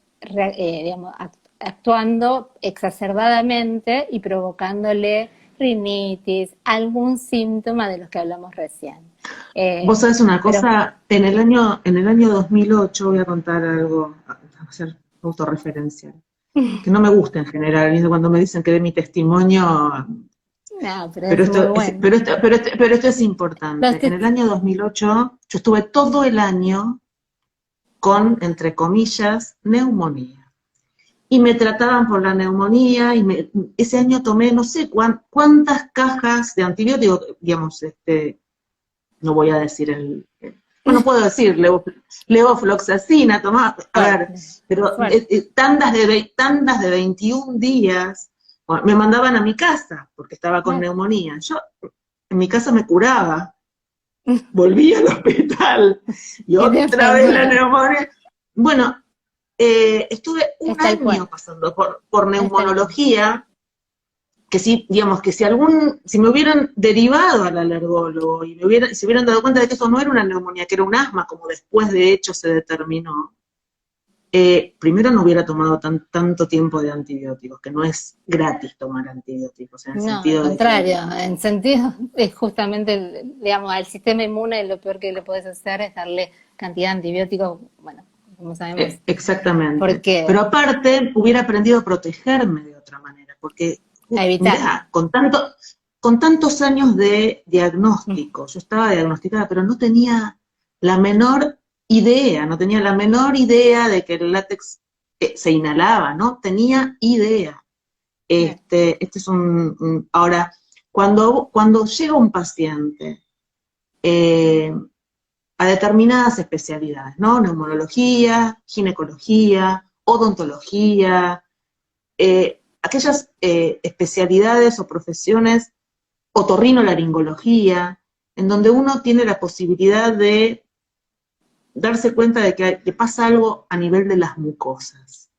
digamos, actuando exacerbadamente y provocándole rinitis, algún síntoma de los que hablamos recién. Vos sabés una Pero, cosa, en el año 2008 voy a contar algo, a hacer autorreferencial, que no me gusta en general, ¿viste? Cuando me dicen que dé mi testimonio, no, pero pero es muy esto es, bueno. pero esto es Los importante. En el test- año 2008 yo estuve todo el año con, entre comillas, neumonía. Y me trataban por la neumonía y ese año tomé no sé cuántas cajas de antibióticos, digamos, no voy a decir bueno, puedo decir levofloxacina, tomaba, a ver, fuerte, pero fuerte. tandas de 21 días, bueno, me mandaban a mi casa porque estaba con Bueno, neumonía. Yo en mi casa me curaba, volví al hospital y y te otra vez la enfermas. neumonía. Bueno, estuve Es un tal cual, año pasando por es tal cual. neumonología, que si, digamos, que si me hubieran derivado al alergólogo y se hubieran dado cuenta de que eso no era una neumonía, que era un asma, como después de hecho se determinó, primero no hubiera tomado tanto tiempo de antibióticos, que no es gratis tomar antibióticos, en el No, al sentido de que contrario, en sentido, es justamente, digamos, al sistema inmune lo peor que le puedes hacer es darle cantidad de antibióticos, bueno, como sabemos, exactamente. Pero porque aparte hubiera aprendido a protegerme de otra manera, porque a evitarlo. mirá, con tantos años de diagnóstico, yo estaba diagnosticada, pero no tenía la menor idea, no tenía la menor idea de que el látex se inhalaba, no tenía idea. Este es ahora, cuando llega un paciente eh, a determinadas especialidades, ¿no? Neumonología, ginecología, odontología, aquellas especialidades o profesiones, otorrinolaringología, en donde uno tiene la posibilidad de darse cuenta de que le pasa algo a nivel de las mucosas.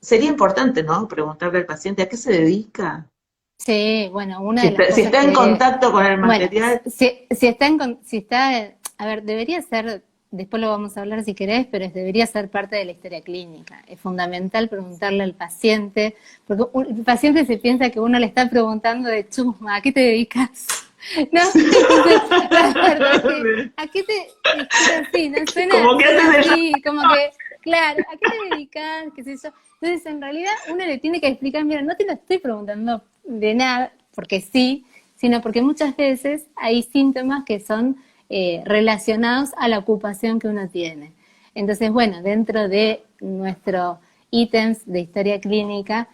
Sería importante, ¿no? Preguntarle al paciente a qué se dedica. Sí, bueno, una Si de las está, si cosas está en que, contacto con el bueno, material. si está, a ver, debería ser, después lo vamos a hablar si querés, pero debería ser parte de la historia clínica. Es fundamental preguntarle al paciente, porque el paciente se piensa que uno le está preguntando de chusma, ¿a qué te dedicas? ¿No? Entonces, la verdad que, ¿a qué te, así, no Como que suena haces el... así, como que, claro, ¿a qué te dedicas? ¿Qué sé yo? Entonces, en realidad, uno le tiene que explicar, mira, no te lo estoy preguntando de nada, porque sí, sino porque muchas veces hay síntomas que son relacionados a la ocupación que uno tiene. Entonces, bueno, dentro de nuestros ítems de historia clínica,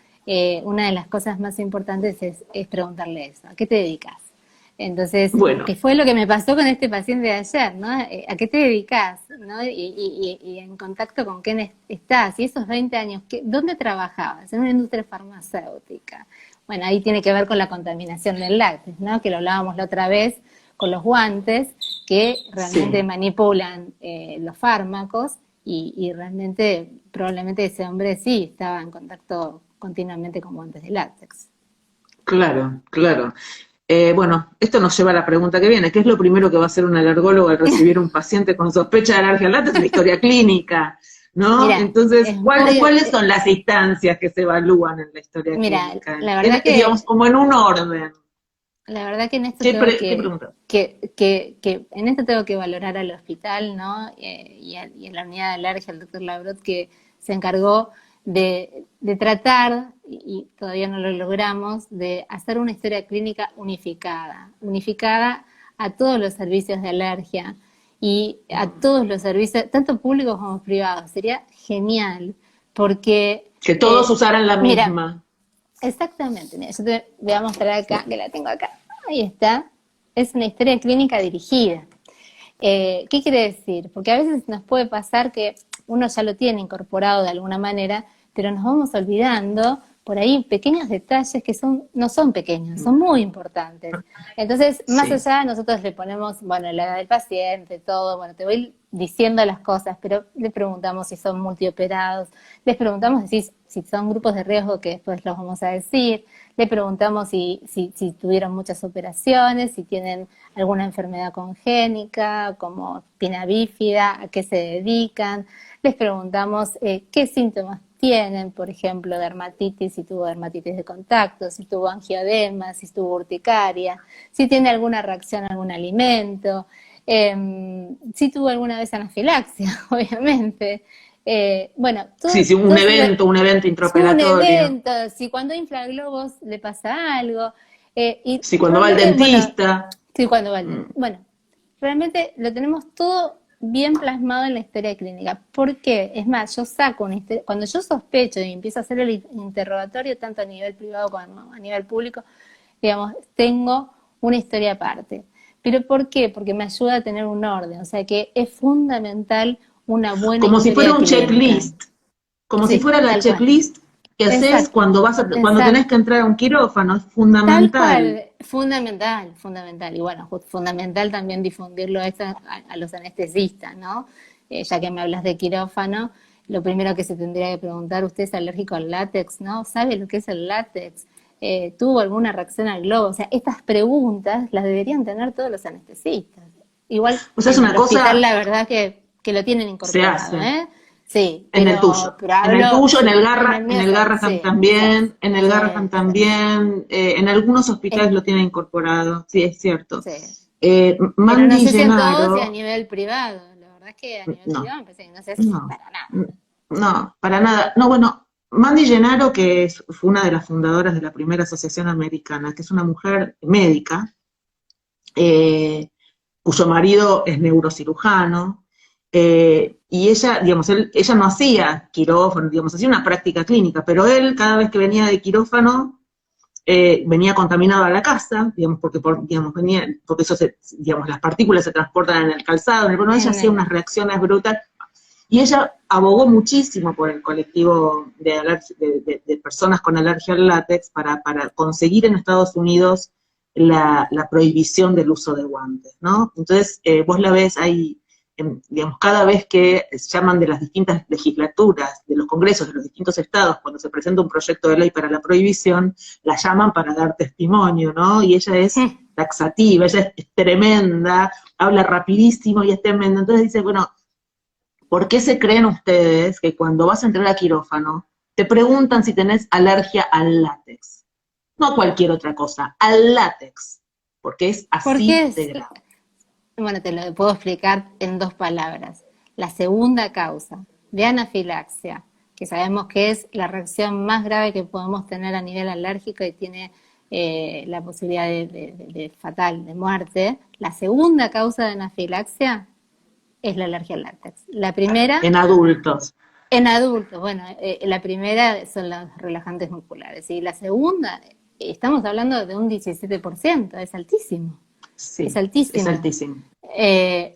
una de las cosas más importantes es preguntarle eso, ¿a qué te dedicas? Entonces, Bueno, ¿qué fue lo que me pasó con este paciente de ayer? ¿No? ¿A qué te dedicas? ¿No? Y en contacto con quién estás. Y esos 20 años, ¿dónde trabajabas? En una industria farmacéutica. Bueno, ahí tiene que ver con la contaminación del látex, ¿no? Que lo hablábamos la otra vez con los guantes, que realmente sí. manipulan los fármacos y realmente, probablemente ese hombre sí estaba en contacto continuamente con guantes de látex. Claro, claro. Bueno, esto nos lleva a la pregunta que viene. ¿Qué es lo primero que va a hacer un alergólogo al recibir un paciente con sospecha de alergia al látex? La historia clínica, ¿no? Mira, Entonces, es muy, ¿cuáles son las instancias que se evalúan en la historia mira, clínica? Digamos, como en un orden. la verdad que en esto ¿Qué, tengo qué pregunta? que en esto tengo que valorar al hospital, ¿no? Y a la unidad de alergia, al doctor Labrot, que se encargó de tratar, y todavía no lo logramos, de hacer una historia clínica unificada a todos los servicios de alergia y a todos los servicios, tanto públicos como privados. Sería genial, porque, Que todos usaran la mira, misma. exactamente, mira, yo te voy a mostrar acá, que la tengo acá. Ahí está. Es una historia clínica dirigida. ¿Qué quiere decir? Porque a veces nos puede pasar que uno ya lo tiene incorporado de alguna manera, pero nos vamos olvidando por ahí pequeños detalles que no son pequeños, son muy importantes. Entonces, más Sí. allá, nosotros le ponemos, bueno, la edad del paciente, todo, bueno, te voy diciendo las cosas, pero le preguntamos si son multioperados, les preguntamos si son grupos de riesgo, que después los vamos a decir, le preguntamos si tuvieron muchas operaciones, si tienen alguna enfermedad congénica, como espina bífida, a qué se dedican. Les preguntamos qué síntomas tienen, por ejemplo, dermatitis, si tuvo dermatitis de contacto, si tuvo angioedema, si tuvo urticaria, si tiene alguna reacción a algún alimento, si tuvo alguna vez anafilaxia, obviamente. Bueno, Sí, sí, un evento un intraoperatorio. evento, si cuando infla globos le pasa algo, y Sí, cuando va al realmente, bueno, dentista. sí, cuando va Mm. bueno, realmente lo tenemos todo bien plasmado en la historia clínica. ¿Por qué? Es más, yo saco una historia, cuando yo sospecho y empiezo a hacer el interrogatorio, tanto a nivel privado como a nivel público, digamos, tengo una historia aparte. ¿Pero por qué? Porque me ayuda a tener un orden, o sea que es fundamental una buena Como si fuera historia un clínica. checklist. Como si Sí, fuera la tal cual. checklist que haces Exacto, cuando tenés que exacto. entrar a un quirófano. Es Tal fundamental. cual, fundamental, fundamental. Y bueno, fundamental también difundirlo eso a los anestesistas, ¿no? Ya que me hablas de quirófano, lo primero que se tendría que preguntar, ¿usted es alérgico al látex? ¿No? ¿Sabe lo que es el látex? ¿Tuvo alguna reacción al globo? O sea, estas preguntas las deberían tener todos los anestesistas. Igual O sea, es en una el hospital cosa, la verdad que lo tienen se incorporado, hace. ¿eh? Sí, En el tuyo. pero En el hablo, tuyo, sí, en el En mío el Garrahan sí, sí, también, en el sí, Garrahan sí, también, en algunos es- hospitales lo tienen incorporado, sí, es cierto. sí. Pero no Mandy sé si en todos y a Gennaro, nivel privado. La verdad es que a nivel no, privado me parece que no sé si no, para nada. no, para nada. No, bueno, Mandy Gennaro, que fue una de las fundadoras de la primera asociación americana, que es una mujer médica, eh, cuyo marido es neurocirujano, y ella, digamos, ella no hacía quirófano, digamos, hacía una práctica clínica, pero él, cada vez que venía de quirófano, venía contaminado a la casa, digamos, digamos, porque eso digamos, las partículas se transportan en el calzado, bueno, ella hacía unas reacciones brutales, y ella abogó muchísimo por el colectivo de personas con alergia al látex para conseguir en Estados Unidos la prohibición del uso de guantes, ¿no? Entonces, vos la ves ahí, digamos, cada vez que se llaman de las distintas legislaturas, de los congresos de los distintos estados, cuando se presenta un proyecto de ley para la prohibición, la llaman para dar testimonio, ¿no? Y ella es taxativa, ella es tremenda, habla rapidísimo y es tremenda. Entonces dice, bueno, ¿por qué se creen ustedes que cuando vas a entrar a quirófano te preguntan si tenés alergia al látex? No a cualquier otra cosa, al látex, porque es así de grave. Bueno, te lo puedo explicar en 2 palabras. La segunda causa de anafilaxia, que sabemos que es la reacción más grave que podemos tener a nivel alérgico y tiene la posibilidad de fatal, de muerte, la segunda causa de anafilaxia es la alergia al látex. La primera... En adultos. En adultos, bueno, la primera son los relajantes musculares y la segunda, estamos hablando de un 17%, es altísimo. Sí, es altísimo. Es altísimo.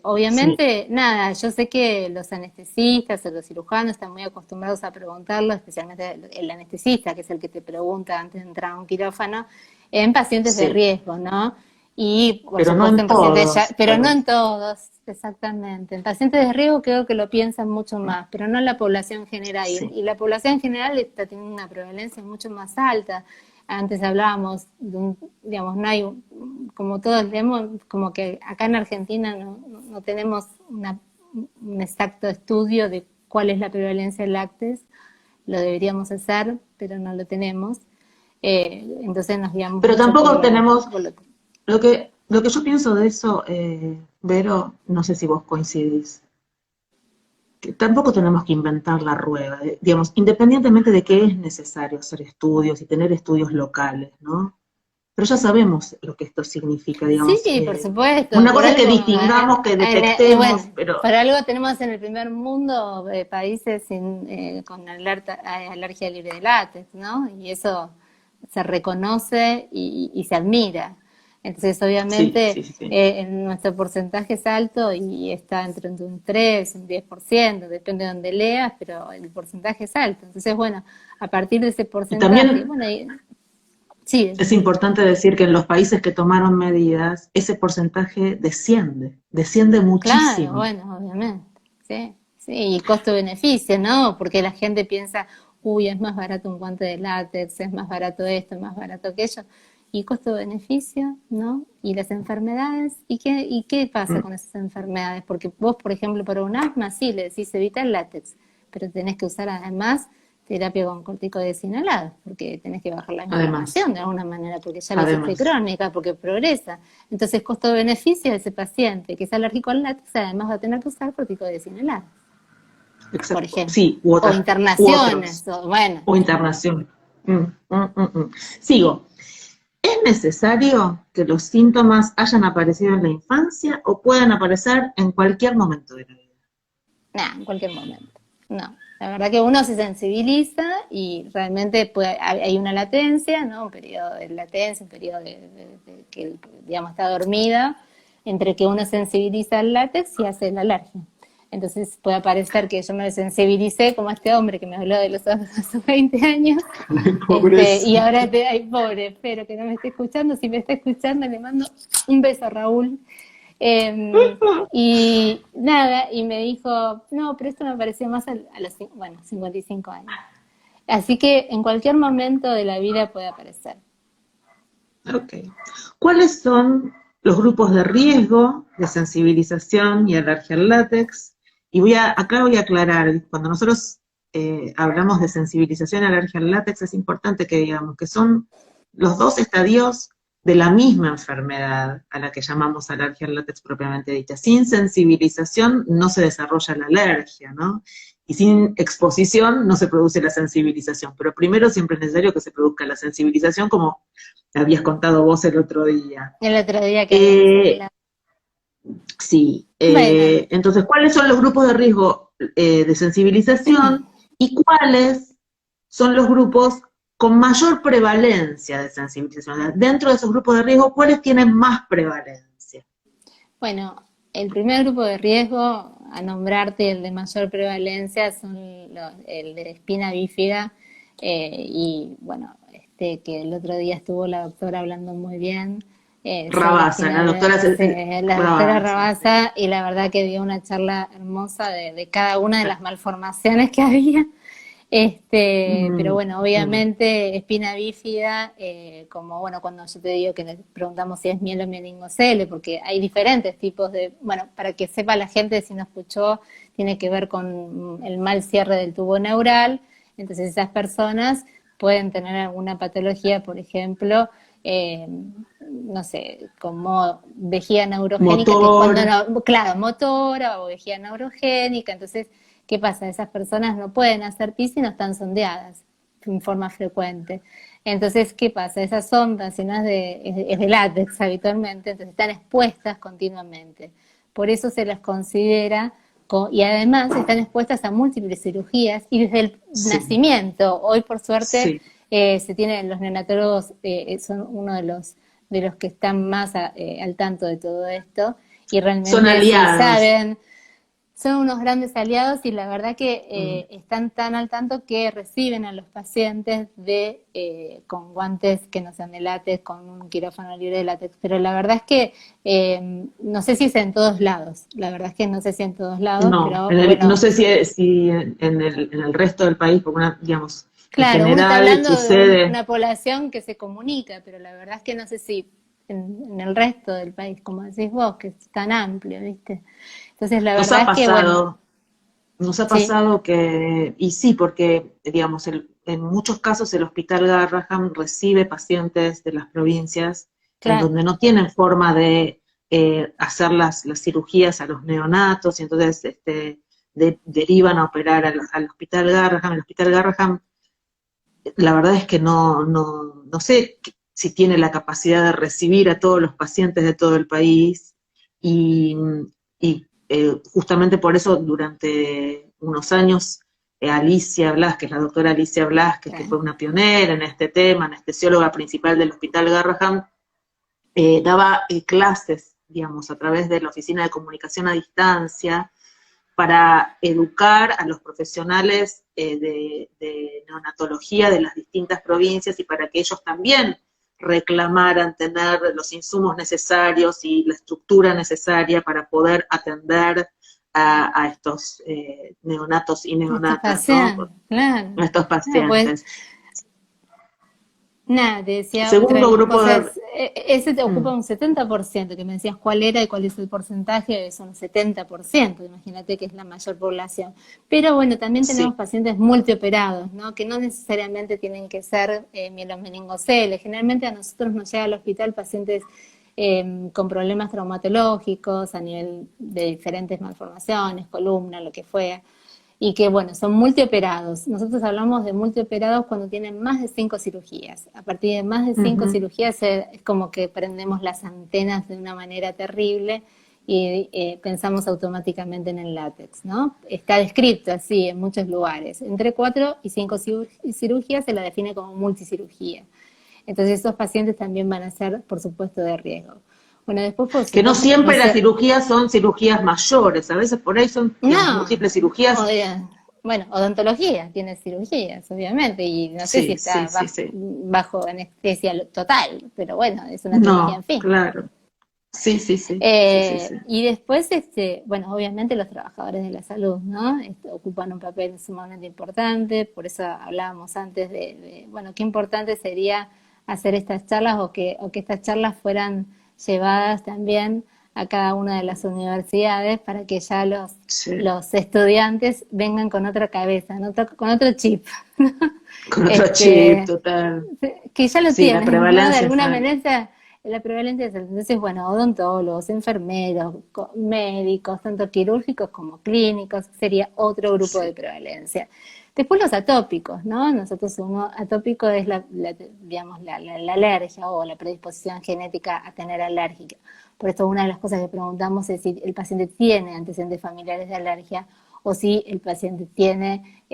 Obviamente, sí. Nada, yo sé que los anestesistas o los cirujanos están muy acostumbrados a preguntarlo, especialmente el anestesista, que es el que te pregunta antes de entrar a un quirófano, en pacientes de riesgo, ¿no? Y por pero supuesto no en pacientes todos, pero no en todos, exactamente. En pacientes de riesgo creo que lo piensan mucho más, pero no en la población general. Sí. Y la población general está teniendo una prevalencia mucho más alta. Antes hablábamos, digamos, no hay, como todos vemos, como que acá en Argentina no tenemos un exacto estudio de cuál es la prevalencia del látex, lo deberíamos hacer, pero no lo tenemos. Entonces nos guiamos. Pero tampoco tenemos, lo que yo pienso de eso, Vero, no sé si vos coincidís, que tampoco tenemos que inventar la rueda, digamos, independientemente de que es necesario hacer estudios y tener estudios locales, ¿no? Pero ya sabemos lo que esto significa, digamos. Sí, por supuesto. Una cosa es que distingamos, que detectemos, bueno, pero... Por algo tenemos en el primer mundo países con alergia libre de látex, ¿no? Y eso se reconoce y se admira. Entonces, obviamente, sí. Nuestro porcentaje es alto y está entre un 3, un 10%, depende de donde leas, pero el porcentaje es alto. Entonces, bueno, a partir de ese porcentaje... También, bueno, sí. Es importante decir que en los países que tomaron medidas, ese porcentaje desciende muchísimo. Claro, bueno, obviamente, sí, y costo-beneficio, ¿no? Porque la gente piensa, uy, es más barato un guante de látex, es más barato esto, es más barato aquello, y costo-beneficio, ¿no? Y las enfermedades, ¿y qué pasa con esas enfermedades? Porque vos, por ejemplo, para un asma, sí, le decís evita el látex, pero tenés que usar además terapia con corticoides inhalados, porque tenés que bajar la inflamación de alguna manera, porque ya la hiciste crónica, porque progresa. Entonces, costo-beneficio de ese paciente que es alérgico al látex, además va a tener que usar corticoides inhalados. Exacto. Por ejemplo. Sí, o internaciones, o internación. Sigo. ¿Es necesario que los síntomas hayan aparecido en la infancia o puedan aparecer en cualquier momento de la vida? En cualquier momento. No. La verdad que uno se sensibiliza y realmente hay una latencia, ¿no? Un periodo de latencia, un periodo de que, digamos, está dormida, entre que uno sensibiliza al látex y hace la alergia. Entonces puede parecer que yo me sensibilicé como este hombre que me habló de los ojos a sus 20 años. Y ahora ay, pobre, espero que no me esté escuchando. Si me está escuchando, le mando un beso a Raúl. Y nada, y me dijo, no, pero esto me pareció más a los 55 años. Así que en cualquier momento de la vida puede aparecer. Ok. ¿Cuáles son los grupos de riesgo de sensibilización y alergia al látex? Y acá voy a aclarar, cuando nosotros hablamos de sensibilización y alergia al látex, es importante que digamos que son los dos estadios de la misma enfermedad a la que llamamos alergia al látex propiamente dicha. Sin sensibilización no se desarrolla la alergia, ¿no? Y sin exposición no se produce la sensibilización, pero primero siempre es necesario que se produzca la sensibilización, como habías contado vos el otro día. El otro día que Sí, Bueno, entonces, ¿cuáles son los grupos de riesgo de sensibilización y cuáles son los grupos con mayor prevalencia de sensibilización? Dentro de esos grupos de riesgo, ¿cuáles tienen más prevalencia? bueno, el primer grupo de riesgo a nombrarte, el de mayor prevalencia, son el de espina bífida y bueno, que el otro día estuvo la doctora hablando muy bien sobre Rabasa, la doctora la doctora Rabasa, sí. Rabasa, y la verdad que dio una charla hermosa de cada una de las malformaciones que había. Pero Mm, bueno, mm. obviamente espina bífida, como bueno, cuando yo te digo que le preguntamos si es miel o meningocele, porque hay diferentes tipos de, bueno, para que sepa la gente si no escuchó, tiene que ver con el mal cierre del tubo neural, entonces esas personas pueden tener alguna patología, por ejemplo, no sé, como vejiga neurogénica, que es Motor, cuando no, claro, motora o vejiga neurogénica, entonces ¿qué pasa? Esas personas no pueden hacer pis y no están sondeadas en forma frecuente. Entonces, ¿qué pasa? Esas ondas, si no es de látex habitualmente, entonces están expuestas continuamente. Por eso se las considera, y además están expuestas a múltiples cirugías y desde el sí, nacimiento. Hoy, por suerte, sí. se tienen los neonatólogos, son uno de los que están más al tanto de todo esto y Son realmente sí aliados. saben, son unos grandes aliados y la verdad que Mm. están tan al tanto que reciben a los pacientes con guantes que no sean de látex, con un quirófano libre de látex. Pero la verdad es que no sé si es en todos lados. La verdad es que no sé si en todos lados, No, pero no bueno, sé si en el resto del país, porque digamos, en claro, uno está general hablando de sucede. una población que se comunica, pero la verdad es que no sé si en el resto del país, como decís vos, que es tan amplio, ¿viste? Entonces la Nos verdad ha es que, bueno, pasado, nos ha sí, pasado que, y sí, porque, digamos, en muchos casos el Hospital Garrahan recibe pacientes de las provincias en claro. donde no tienen forma de hacer las cirugías a los neonatos, y entonces derivan a operar al Hospital Garrahan. El Hospital Garrahan, la verdad es que no sé si tiene la capacidad de recibir a todos los pacientes de todo el país y, justamente por eso durante unos años Alicia Blasquez, la doctora Alicia Blasquez, que fue Claro. una pionera en este tema, anestesióloga principal del Hospital Garrahan, daba clases, digamos, a través de la Oficina de Comunicación a Distancia, para educar a los profesionales de neonatología de las distintas provincias y para que ellos también reclamaran tener los insumos necesarios y la estructura necesaria para poder atender a estos neonatos y Estos neonatas, ¿no? pasean, claro. A estos Ah, pues, pacientes. nada, te decía otra Segundo de las grupo de... cosas, ese te ocupa Mm, un 70%, que me decías cuál era y cuál es el porcentaje, es un 70%, imagínate que es la mayor población. Pero bueno, también tenemos sí. pacientes multioperados, ¿no? Que no necesariamente tienen que ser mielomeningocele. Generalmente a nosotros nos llega al hospital pacientes con problemas traumatológicos a nivel de diferentes malformaciones, columna, lo que fuera. Y que, bueno, son multioperados. Nosotros hablamos de multioperados cuando tienen más de 5 cirugías. A partir de más de cinco Ujú. cirugías es como que prendemos las antenas de una manera terrible y pensamos automáticamente en el látex, ¿no? Está descrito así en muchos lugares. Entre 4 y 5 cirugías se la define como multicirugía. Entonces esos pacientes también van a ser, por supuesto, de riesgo. Bueno, después, por Que no supuesto, no siempre las sé, cirugías son cirugías mayores, a veces por ahí son, digamos, no, múltiples cirugías. bueno, odontología tiene cirugías, obviamente, y no sé si Sí, sí, está sí, sí. bajo anestesia total, pero bueno, es una cirugía, en No, fin. claro. Sí, sí, sí, sí, sí, sí. Y después, bueno, obviamente los trabajadores de la salud, ¿no? Ocupan un papel sumamente importante, por eso hablábamos antes bueno, qué importante sería hacer estas charlas o que estas charlas fueran llevadas también a cada una de las universidades para que ya Sí. los estudiantes vengan con otra cabeza, ¿no? Con otro chip, Con otro chip, este, total. que ya lo Sí, la tienen, ¿no? De prevalencia es alguna alta. manera la prevalencia es alta. Entonces, bueno, odontólogos, enfermeros, médicos, tanto quirúrgicos como clínicos, sería otro grupo de Sí. prevalencia. Después los atópicos, ¿no? Nosotros uno atópico es digamos, la alergia o la predisposición genética a tener alérgica. Por eso una de las cosas que preguntamos es si el paciente tiene antecedentes familiares de alergia o si el paciente tiene,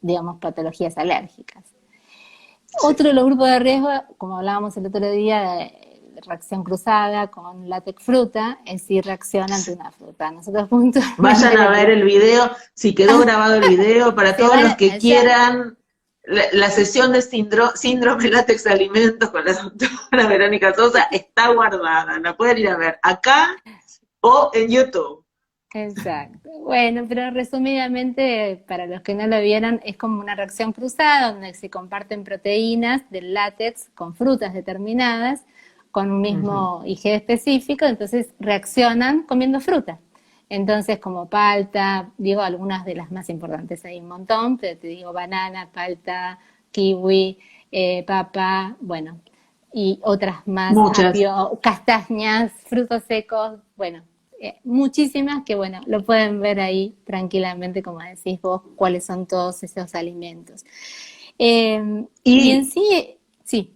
digamos, patologías alérgicas. Otro de los grupos de riesgo, como hablábamos el otro día, de reacción cruzada con látex fruta, es si reacciona ante una fruta. Nosotros puntualmente... Vayan a ver el video, si quedó grabado el video, para todos los que quieran, la sesión de síndrome látex de alimentos con la doctora Verónica Sosa está guardada, la pueden ir a ver acá o en YouTube. Exacto. Bueno, pero resumidamente, para los que no lo vieron, es como una reacción cruzada donde se comparten proteínas del látex con frutas determinadas, con un mismo IG específico, entonces reaccionan comiendo fruta. Entonces, como palta, digo algunas de las más importantes, hay un montón, pero te digo banana, palta, kiwi, papa, bueno, y otras más, apio, castañas, frutos secos, bueno, muchísimas que, bueno, lo pueden ver ahí tranquilamente, como decís vos, cuáles son todos esos alimentos. Y en sí, sí.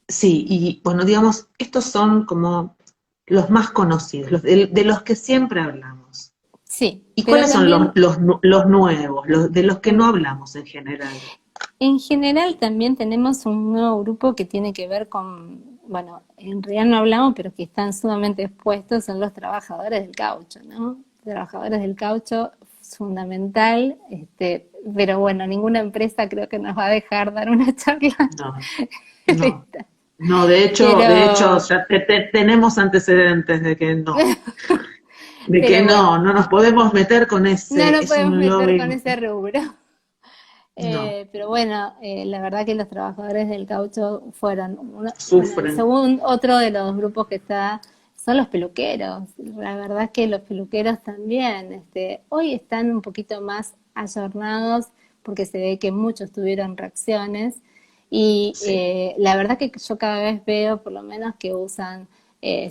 Sí, y bueno, digamos, estos son como los más conocidos, de los que siempre hablamos. Sí. ¿Y cuáles son los nuevos, de los que no hablamos en general? En general también tenemos un nuevo grupo que tiene que ver con, bueno, en realidad no hablamos, pero que están sumamente expuestos, son los trabajadores del caucho, ¿no? Trabajadores del caucho es fundamental, pero bueno, ninguna empresa creo que nos va a dejar dar una charla. No. No, de hecho ya tenemos antecedentes de que no. De que bueno, no nos podemos meter con ese. No nos podemos meter con ese rubro. Pero bueno, la verdad que los trabajadores del caucho según otro de los grupos que está, son los peluqueros. La verdad es que los peluqueros también hoy están un poquito más ayornados porque se ve que muchos tuvieron reacciones y la verdad que yo cada vez veo por lo menos que usan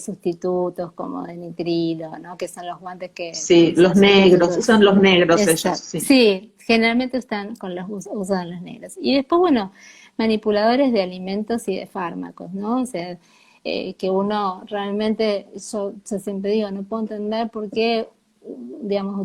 sustitutos como de nitrilo, ¿no? Que son los guantes que... Sí, los negros, usan los negros ellos. Sí, generalmente usan los negros. Y después, bueno, manipuladores de alimentos y de fármacos, ¿no? O sea, que uno realmente, yo siempre digo, no puedo entender por qué, digamos,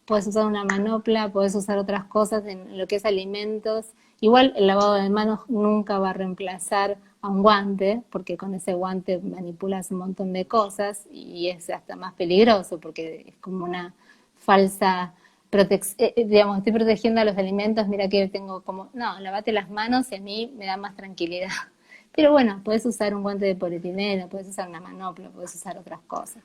puedes usar una manopla, puedes usar otras cosas en lo que es alimentos. Igual el lavado de manos nunca va a reemplazar a un guante, porque con ese guante manipulas un montón de cosas y es hasta más peligroso porque es como una falsa protección, digamos, estoy protegiendo a los alimentos, mira que tengo como, no, lavate las manos y a mí me da más tranquilidad. Pero bueno, puedes usar un guante de polietileno, puedes usar una manopla, puedes usar otras cosas.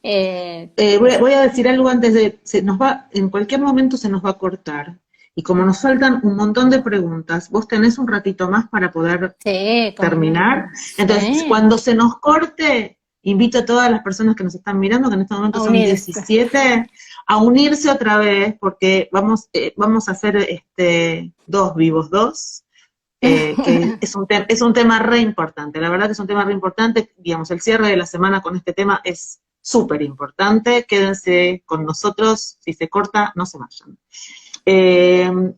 Voy a decir algo antes en cualquier momento se nos va a cortar. Y como nos faltan un montón de preguntas, vos tenés un ratito más para poder terminar. Entonces, cuando se nos corte, invito a todas las personas que nos están mirando, que en este momento son 17, a unirse otra vez, porque vamos a hacer 2 vivos 2, que es un tema re importante. La verdad que es un tema re importante. Digamos, el cierre de la semana con este tema es súper importante. Quédense con nosotros. Si se corta, no se vayan.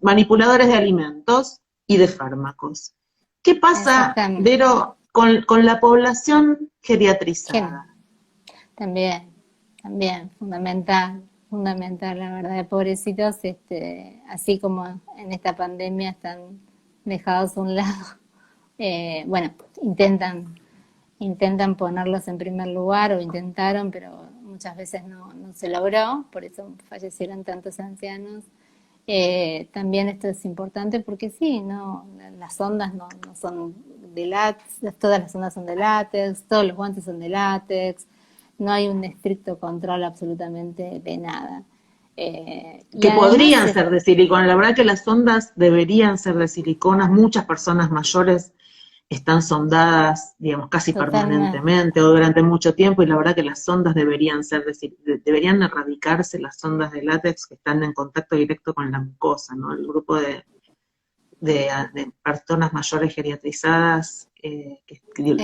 Manipuladores de alimentos y de fármacos. ¿Qué pasa, Vero, con la población geriatrizada? También, fundamental, la verdad, pobrecitos, así como en esta pandemia están dejados a un lado, bueno, intentan ponerlos en primer lugar, o intentaron, pero muchas veces no se logró, por eso fallecieron tantos ancianos. También esto es importante porque sí, las ondas no son de látex, todas las ondas son de látex, todos los guantes son de látex, no hay un estricto control absolutamente de nada. Que podrían ser de silicona, la verdad que las ondas deberían ser de silicona, muchas personas mayores están sondadas, digamos, casi permanentemente o durante mucho tiempo, y la verdad que las sondas deberían deberían erradicarse las sondas de látex que están en contacto directo con la mucosa, ¿no? El grupo de personas mayores geriatrizadas que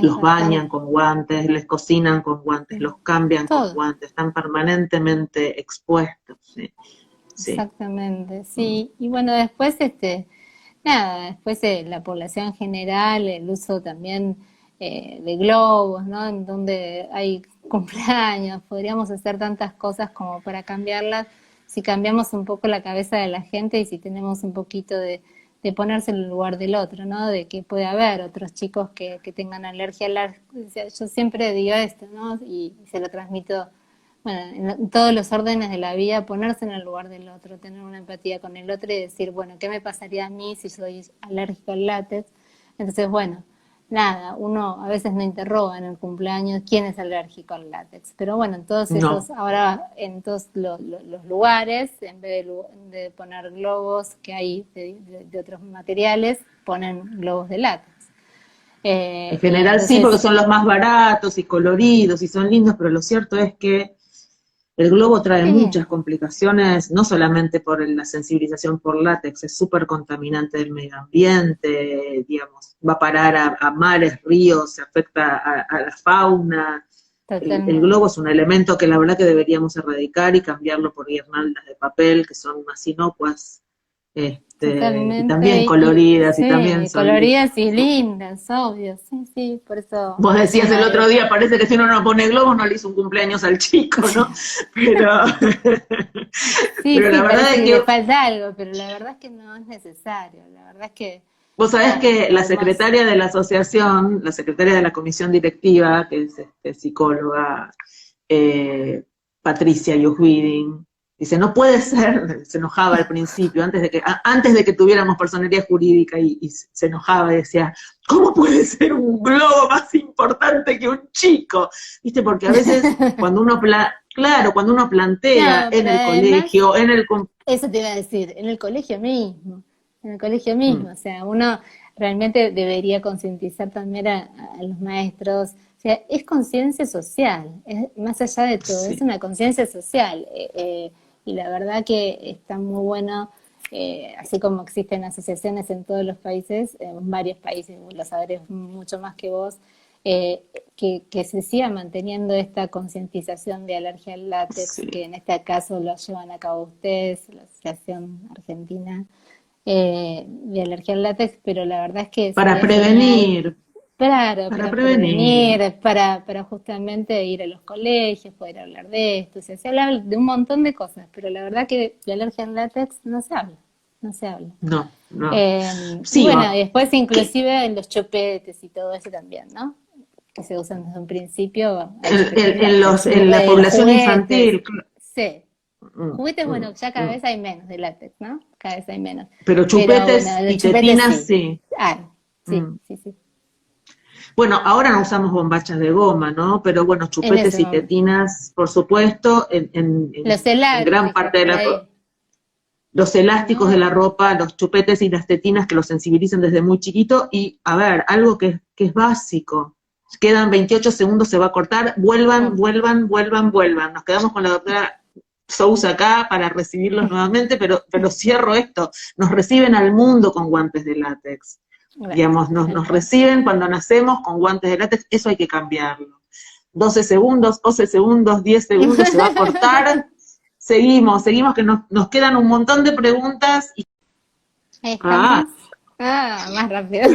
los bañan con guantes, les cocinan con guantes, los cambian con guantes, están permanentemente expuestos, ¿sí? Sí. exactamente, sí. Y bueno, después, nada, después la población en general, el uso también de globos, ¿no? En donde hay cumpleaños, podríamos hacer tantas cosas como para cambiarlas, si cambiamos un poco la cabeza de la gente y si tenemos un poquito de ponerse en el lugar del otro, ¿no? De que puede haber otros chicos que tengan alergia al látex. O sea, yo siempre digo esto, ¿no? Y se lo transmito, bueno, en todos los órdenes de la vida, ponerse en el lugar del otro, tener una empatía con el otro y decir, bueno, ¿qué me pasaría a mí si soy alérgico al látex? Entonces, bueno, nada, uno a veces no interroga en el cumpleaños quién es alérgico al látex, pero bueno, en todos esos, No. ahora en todos los lugares, en vez de poner globos que hay de otros materiales, ponen globos de látex. En Y general sí, porque entonces, son los más baratos y coloridos y son lindos, pero lo cierto es que el globo trae sí, muchas complicaciones, no solamente por la sensibilización por látex, es súper contaminante del medio ambiente, digamos, va a parar a mares, ríos, se afecta a la fauna. El globo totalmente. es un elemento que la verdad que deberíamos erradicar y cambiarlo por guirnaldas de papel, que son más inocuas, y también Totalmente, coloridas y también sí, son lindas. coloridas y lindas, obvio, sí, sí, por eso, Vos decías el bueno, otro día, parece que si uno no pone globos no le hizo un cumpleaños al chico, ¿no? Pero, sí, pero sí, la verdad parece es que le que falta algo, pero la verdad es que no es necesario, la verdad es que, vos sabés nada, que la podemos, secretaria de la asociación, la secretaria de la comisión directiva, que es psicóloga, eh, Patricia Yuhwiding, dice, no puede ser, se enojaba al principio, antes de que tuviéramos personería jurídica y se enojaba y decía, ¿cómo puede ser un globo más importante que un chico? ¿Viste? Porque a veces claro, cuando uno plantea no, en pero el además, colegio, eso te iba a decir, en el colegio Mm, mismo, o sea, uno realmente debería concientizar también a los maestros, o sea, es conciencia social, es, más allá de todo, es sí. una conciencia social, y la verdad que está muy bueno, así como existen asociaciones en todos los países, en varios países, vos lo sabrás mucho más que vos, eh, que se siga manteniendo esta concientización de alergia al látex, Sí. que en este caso lo llevan a cabo ustedes, la Asociación Argentina de Alergia al Látex, pero la verdad es que Para sería genial, prevenir, claro, para para prevenir. prevenir, para justamente ir a los colegios, poder hablar de esto, o sea, se habla de un montón de cosas, pero la verdad que de alergia al látex no se habla, no se habla. No, no. Y Sí, bueno, y después que inclusive en los chupetes y todo eso también, ¿no? Que se usan desde un principio, hay chupetes látex, en la los población juguetes, infantil, sí. mm, Juguetes, mm, bueno, ya cada mm. vez hay menos de látex, ¿no? Cada vez hay menos. Pero Pero bueno, chupetes los y chupetes tetinas, sí. sí. Ah, sí, Mm. sí, sí. Bueno, ahora no usamos bombachas de goma, ¿no? Pero bueno, En ese chupetes y momento. tetinas, por supuesto, Los en gran elásticos parte de por ahí, los elásticos de ¿no? la ropa, los chupetes y las tetinas que los sensibilicen desde muy chiquito. Y, a ver, algo que es básico. Quedan 28 segundos, se va a cortar. Vuelvan, Corta. vuelvan, vuelvan, vuelvan. Nos quedamos con la doctora Sousa acá para recibirlos nuevamente, pero cierro esto. Nos reciben al mundo con guantes de látex. Gracias, Digamos, tal nos cual. reciben cuando nacemos con guantes de látex. Eso hay que cambiarlo. 12 segundos, 11 segundos, 10 segundos, se va a cortar. Seguimos, que nos quedan un montón de preguntas. Ahí Ah, estamos. Ah, más rápido.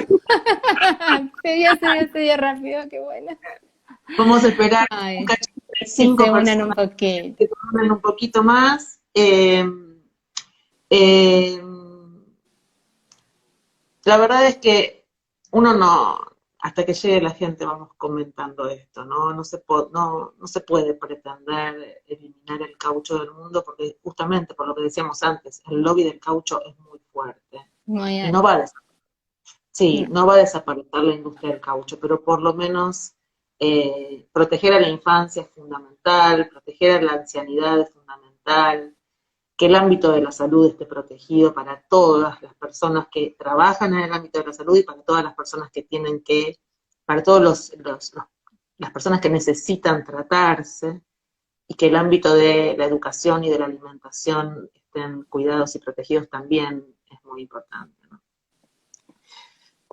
Se dio rápido, qué bueno. vamos a esperar un Ay, cachito de que se 5 unan un personas poquito. que tomen un poquito más. Eh, la verdad es que uno no, hasta que llegue la gente vamos comentando esto, ¿no? No se puede pretender eliminar el caucho del mundo porque justamente por lo que decíamos antes, el lobby del caucho es muy fuerte Muy y no va alto. a sí, No. no va a desaparecer la industria del caucho, pero por lo menos proteger a la infancia es fundamental, proteger a la ancianidad es fundamental, que el ámbito de la salud esté protegido para todas las personas que trabajan en el ámbito de la salud y para todas las personas que tienen que, para todos las personas que necesitan tratarse, y que el ámbito de la educación y de la alimentación estén cuidados y protegidos también es muy importante, ¿no?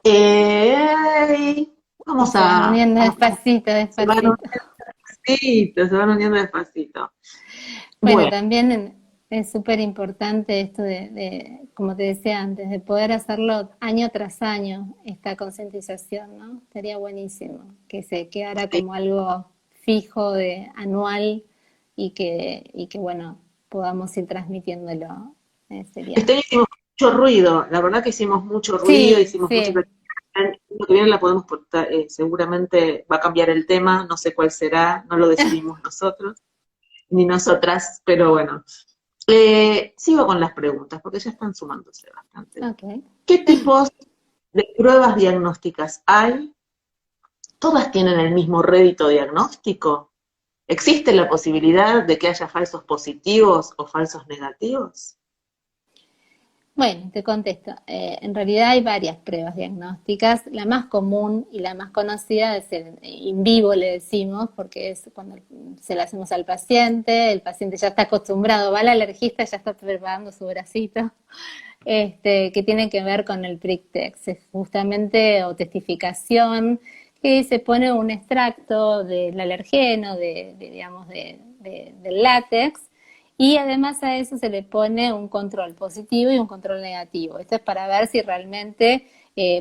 Y Vamos se van uniendo a- despacito, se van despacito. despacito, se van uniendo despacito. Bueno, Bueno, también es súper importante esto como te decía antes, de poder hacerlo año tras año, esta concientización, ¿no? Estaría buenísimo que se quedara Sí. como algo fijo, anual, y que bueno, podamos ir transmitiéndolo. Sería. Este año hicimos mucho ruido, la verdad que hicimos mucho ruido, Sí, hicimos mucho. sí. El año que viene la podemos portar, seguramente va a cambiar el tema, no sé cuál será, no lo decidimos nosotros, ni nosotras, pero bueno. Sigo con las preguntas, porque ya están sumándose bastante. Ok. ¿Qué tipos de pruebas diagnósticas hay? ¿Todas tienen el mismo rédito diagnóstico? ¿Existe la posibilidad de que haya falsos positivos o falsos negativos? Bueno, te contesto. En realidad hay varias pruebas diagnósticas. La más común y la más conocida es el in vivo, le decimos, porque es cuando se la hacemos al paciente, el paciente ya está acostumbrado, va al alergista, ya está preparando su bracito, que tiene que ver con el prick test, es justamente o testificación, que se pone un extracto del alergeno, digamos, del látex, y además a eso se le pone un control positivo y un control negativo. Esto es para ver si realmente,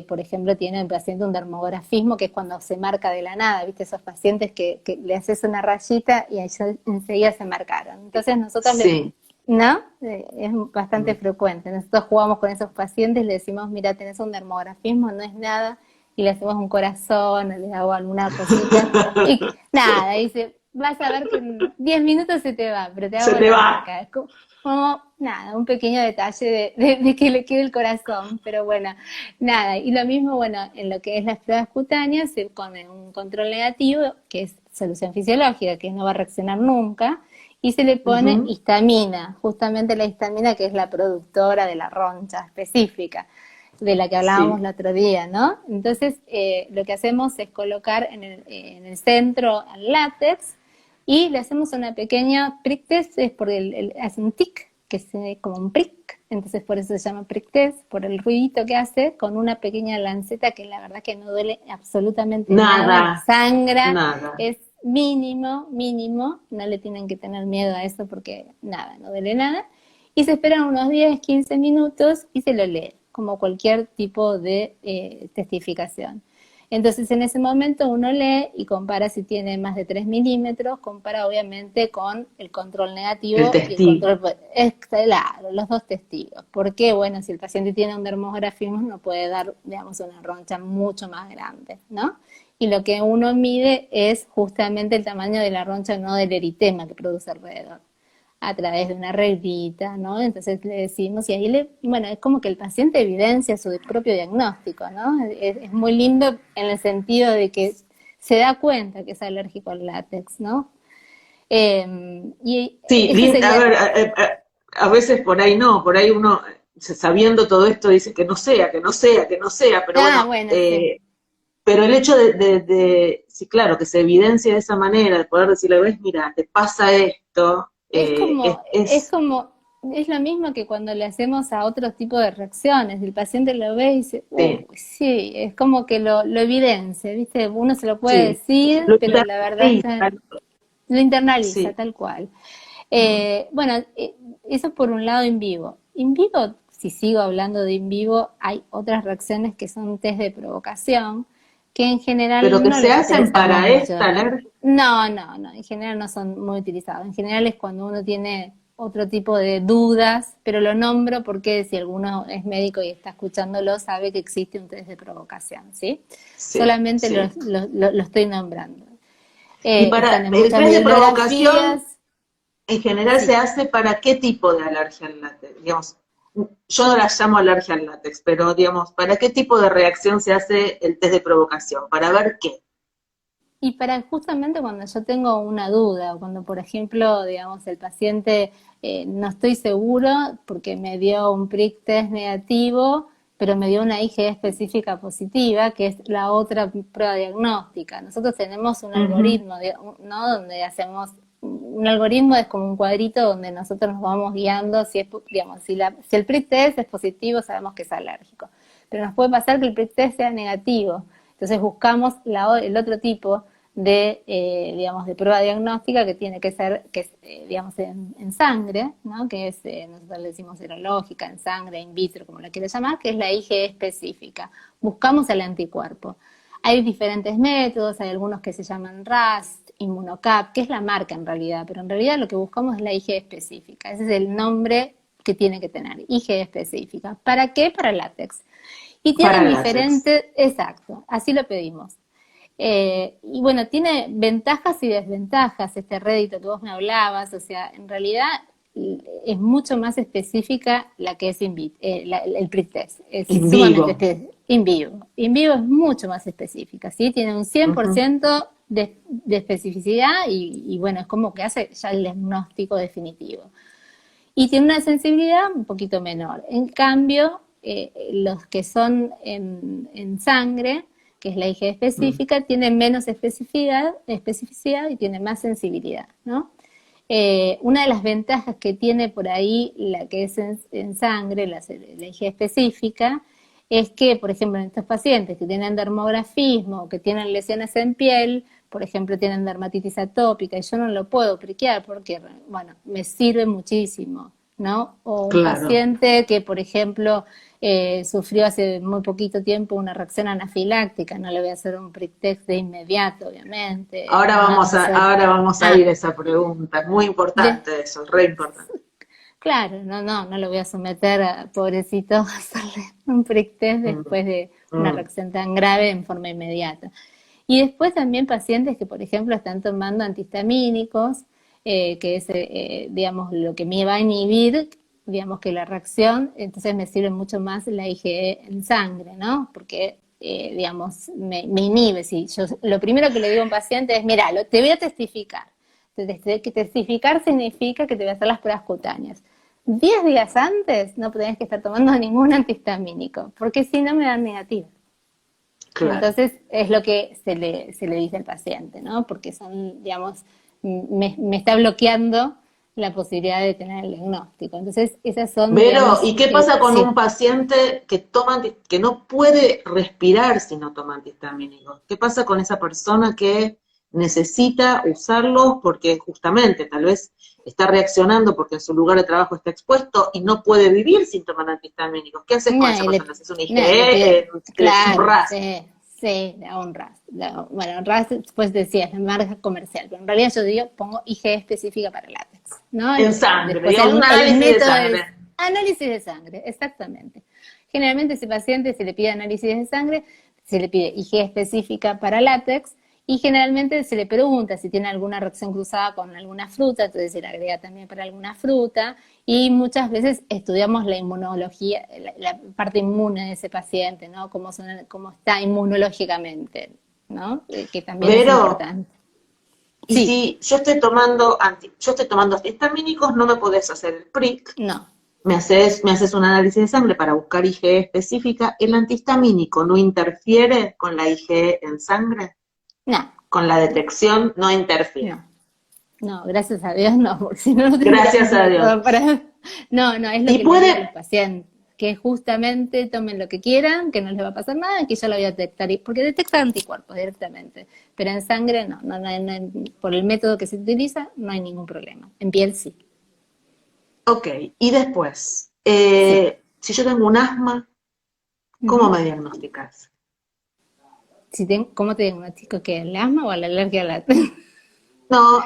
por ejemplo, tiene el paciente un dermografismo, que es cuando se marca de la nada, ¿viste? Esos pacientes que le haces una rayita y ahí enseguida se marcaron. Entonces nosotros Sí. ¿no? Es bastante frecuente. Nosotros jugamos con esos pacientes, le decimos, mira, tenés un dermografismo, no es nada, y le hacemos un corazón, le hago alguna cosita, y nada, dice, vas a ver que en 10 minutos se te va, pero te Se hago te la va. marca. Es como, nada, un pequeño detalle de que le quede el corazón, pero bueno, nada. Y lo mismo, bueno, en lo que es las pruebas cutáneas, se pone un control negativo, que es solución fisiológica, que no va a reaccionar nunca, y se le pone Ujú. histamina, justamente la histamina que es la productora de la roncha específica, de la que hablábamos Sí, el otro día, ¿no? Entonces, lo que hacemos es colocar en el centro al látex y le hacemos una pequeña prick test, es porque hace un tic, que es como un prick, entonces por eso se llama prick test, por el ruidito que hace, con una pequeña lanceta que la verdad que no duele absolutamente nada, ni nada, sangra, nada. es mínimo, mínimo, no le tienen que tener miedo a eso porque nada, no duele nada, y se esperan unos 10, 15 minutos y se lo lee, como cualquier tipo de testificación. Entonces en ese momento uno lee y compara si tiene más de 3 milímetros, compara obviamente con el control El negativo y el testigo. control, claro, los dos testigos. Porque, bueno, si el paciente tiene un dermografismo no puede dar, digamos, una roncha mucho más grande, ¿no? Y lo que uno mide es justamente el tamaño de la roncha, no del eritema que produce alrededor, a través de una reglita, ¿no? Entonces le decimos, y ahí bueno, es como que el paciente evidencia su propio diagnóstico, ¿no? Es muy lindo en el sentido de que se da cuenta que es alérgico al látex, ¿no? Y Sí, eso a sería, ver, a veces por ahí no, por ahí uno, sabiendo todo esto, dice que no sea, que no sea, que no sea, pero ah, bueno, bueno, sí. pero el hecho sí, claro, que se evidencia de esa manera, de poder decirle, ves, mira, te pasa esto, Es como, es lo mismo que cuando le hacemos a otro tipo de reacciones. El paciente lo ve y dice, sí, sí, es como que lo evidencia, ¿viste? Uno se lo puede sí, decir, lo pero la verdad está, internaliza, lo internaliza sí. tal cual. Bueno, eso por un lado en vivo. En vivo, si sigo hablando de en vivo, hay otras reacciones que son test de provocación, que en Pero general que no se los hacen utilizamos para mucho. esta alergia, No, no, no, en general no son muy utilizados. En general es cuando uno tiene otro tipo de dudas, pero lo nombro porque si alguno es médico y está escuchándolo, sabe que existe un test de provocación, ¿sí? sí, Solamente sí. Lo estoy nombrando. Y Están para en el muchas test de provocación, bibliografías, en general se sí. hace para qué tipo de alergia al látex, digamos, yo no la llamo alergia al látex, pero digamos, ¿para qué tipo de reacción se hace el test de provocación? ¿Para ver qué? Y para justamente cuando yo tengo una duda, o cuando por ejemplo, digamos, el paciente no estoy seguro porque me dio un prick test negativo, pero me dio una IgE específica positiva, que es la otra prueba diagnóstica. Nosotros tenemos un Ujú. algoritmo, ¿no? Donde hacemos, un algoritmo es como un cuadrito donde nosotros nos vamos guiando si es, digamos, si el prick test es positivo, sabemos que es alérgico. Pero nos puede pasar que el prick test sea negativo. Entonces buscamos el otro tipo digamos, de prueba diagnóstica que tiene que ser, que es, digamos, en sangre, ¿no? Que es, nosotros le decimos serológica, en sangre, in vitro, como la quieras llamar, que es la IgE específica. Buscamos el anticuerpo. Hay diferentes métodos, hay algunos que se llaman RAST, Immunocap, que es la marca en realidad, pero en realidad lo que buscamos es la IgE específica. Ese es el nombre que tiene que tener, IgE específica. ¿Para qué? Para látex. Y Para tienen látex. diferentes, exacto, así lo pedimos. Y bueno, tiene ventajas y desventajas este rédito que vos me hablabas, o sea, en realidad es mucho más específica la que es el prick test, es In sumamente vivo. in vivo. In vivo es mucho más específica, ¿sí? Tiene un cien por Ujú. ciento de especificidad y bueno, es como que hace ya el diagnóstico definitivo. Y tiene una sensibilidad un poquito menor. En cambio, los que son en sangre, que es la IgE Mm. específica, tienen menos especificidad y tienen más sensibilidad, ¿no? Una de las ventajas que tiene por ahí la que es en sangre, la IgE específica, es que, por ejemplo, en estos pacientes que tienen dermografismo, que tienen lesiones en piel, por ejemplo, tienen dermatitis atópica y yo no lo puedo priquear porque, bueno, me sirve muchísimo, ¿no? O un Claro. paciente que, por ejemplo, sufrió hace muy poquito tiempo una reacción anafiláctica, no le voy a hacer un prick test de inmediato, obviamente, no, no sé. Ahora vamos a ir Ah, a esa pregunta. Es muy de, importante eso, re importante. claro, no lo voy a someter a pobrecito a hacerle un prick test Mm, después de una mm. reacción tan grave en forma inmediata. Y después también pacientes que, por ejemplo, están tomando antihistamínicos, que es, digamos, lo que me va a inhibir, digamos, que la reacción, entonces me sirve mucho más la IgE en sangre, ¿no? Porque, digamos, me inhibe. Si yo, lo primero que le digo a un paciente es, mira, te voy a testificar. Que testificar significa que te voy a hacer las pruebas cutáneas. 10 días antes no tenés que estar tomando ningún antihistamínico, porque si no me dan negativa. Claro. Entonces es lo que se le dice al paciente, ¿no? Porque son, digamos, me está bloqueando la posibilidad de tener el diagnóstico. Entonces esas son, Vero, digamos, ¿y qué pasa con un sí. paciente que que no puede respirar si no toma antihistamínicos? ¿Qué pasa con esa persona que necesita usarlos porque justamente tal vez está reaccionando porque en su lugar de trabajo está expuesto y no puede vivir sin tomar antihistamínicos? ¿Qué haces con esa Nadie persona? ¿Haces un nadie le IgE? pide, ¿Le haces un claro, RAS? sí, sí, le hago un RAS. Bueno, RAS, pues decía, es la marca comercial, pero en realidad yo digo, pongo IgE específica para látex, ¿no? En sangre, Después digamos, un el análisis de método es sangre. análisis de sangre, exactamente. Generalmente a ese paciente se le pide análisis de sangre, se le pide IgE específica para látex, y generalmente se le pregunta si tiene alguna reacción cruzada con alguna fruta, entonces se le agrega también para alguna fruta, y muchas veces estudiamos la inmunología, la parte inmune de ese paciente, ¿no? Cómo está inmunológicamente, ¿no? Que también es Vero, importante. y Sí, si yo estoy tomando antihistamínicos, no me podés hacer el prick. no, Me haces un análisis de sangre para buscar IgE específica. ¿El antihistamínico no interfiere con la IgE en sangre? no, ¿Con la no, detección? No interfiere. no. No, gracias a Dios no, porque si no, no tendríamos Gracias a Dios. método para... No, no, es lo Y que le digo a los puede, pacientes, que justamente tomen lo que quieran, que no les va a pasar nada, que yo lo voy a detectar, porque detecta anticuerpos directamente, pero en sangre por el método que se utiliza no hay ningún problema, en piel sí, ok, y después, sí. si yo tengo un asma, ¿cómo Ujú. me diagnosticas? ¿Cómo te diagnostico que el asma o la alergia al la No,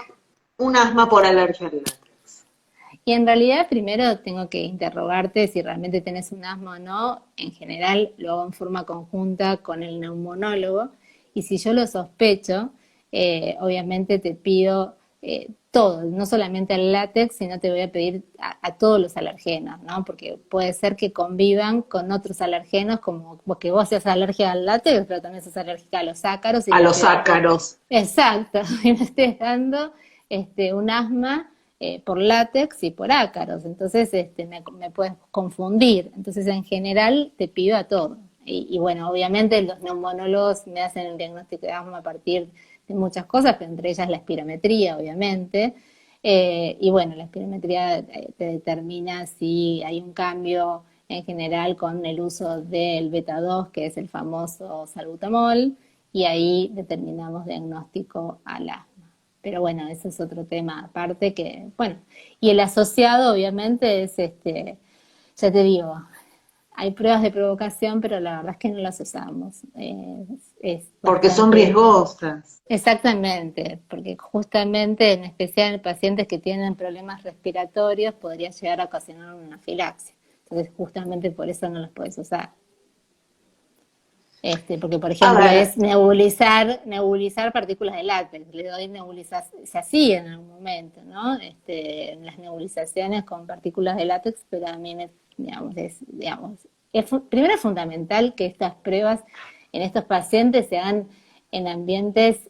un asma por alergia al látex. Y en realidad primero tengo que interrogarte si realmente tenés un asma o no. En general lo hago en forma conjunta con el neumonólogo. Y si yo lo sospecho, obviamente te pido todo, no solamente al látex, sino te voy a pedir a todos los alergenos, ¿no? Porque puede ser que convivan con otros alergenos, como que vos seas alérgica al látex, pero también sos alérgica a los ácaros y A me los estés dando, ácaros. exacto, y me estés dando un asma por látex y por ácaros, entonces me puedes confundir. Entonces, en general, te pido a todo. Y bueno, obviamente los neumonólogos me hacen el diagnóstico de asma a partir de muchas cosas, pero entre ellas la espirometría, obviamente. Y bueno, la espirometría te determina si hay un cambio en general con el uso del beta 2, que es el famoso salbutamol, y ahí determinamos diagnóstico al asma. Pero bueno, ese es otro tema aparte que, bueno, y el asociado obviamente es ya te digo, hay pruebas de provocación, pero la verdad es que no las usamos. Es Porque son bastante. riesgosas. Exactamente, porque justamente en especial en pacientes que tienen problemas respiratorios podría llegar a ocasionar una anafilaxia. Entonces justamente por eso no los puedes usar. Porque por A ejemplo ver, es nebulizar partículas de látex. Le doy nebulización, se hacía en algún momento, ¿no? En las nebulizaciones con partículas de látex, pero también primero es fundamental que estas pruebas en estos pacientes se hagan en ambientes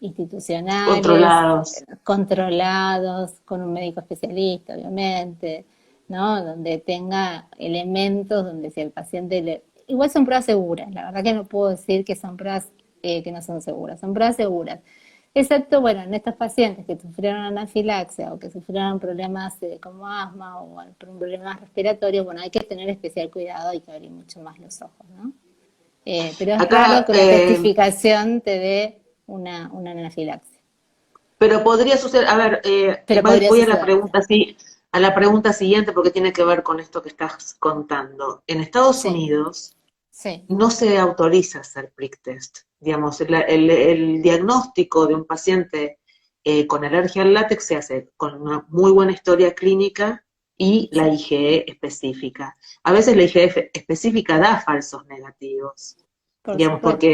institucionales, controlados. controlados, con un médico especialista, obviamente, ¿no? Donde tenga elementos, donde si el paciente le... Igual son pruebas seguras, la verdad que no puedo decir que son pruebas que no son seguras, son pruebas seguras. Excepto, bueno, en estos pacientes que sufrieron anafilaxia o que sufrieron problemas como asma o problemas respiratorios, bueno, hay que tener especial cuidado, hay que abrir mucho más los ojos, ¿no? Pero es raro Acá, que una testificación te dé una anafilaxia. pero podría suceder, a ver, Pero podría voy a la suceder. pregunta, sí, a la pregunta siguiente porque tiene que ver con esto que estás contando. En Estados Sí, Unidos sí. no se autoriza hacer prick test. Digamos, el diagnóstico de un paciente con alergia al látex se hace con una muy buena historia clínica y la Sí, IgE específica. A veces la IgE específica da falsos negativos, por digamos, supuesto.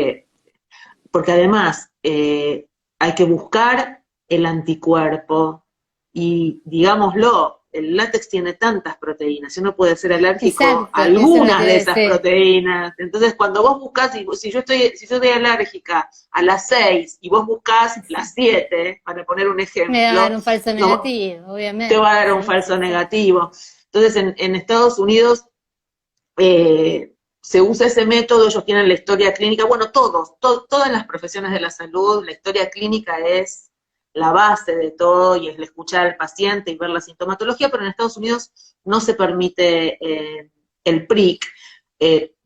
porque además hay que buscar el anticuerpo y, digámoslo, el látex tiene tantas proteínas, y uno puede ser alérgico Exacto, a eso es lo que algunas iba a de esas decir. proteínas. Entonces, cuando vos buscás, si yo estoy alérgica a las 6 y vos buscás las Exacto. 7, para poner un Me va a dar ejemplo, un falso no, negativo, te va a obviamente. dar un Sí, falso sí, sí. negativo. Entonces, en Estados Unidos se usa ese método, ellos tienen la historia clínica, bueno, todas las profesiones de la salud, la historia clínica es la base de todo y es el escuchar al paciente y ver la sintomatología, pero en Estados Unidos no se permite el PRIC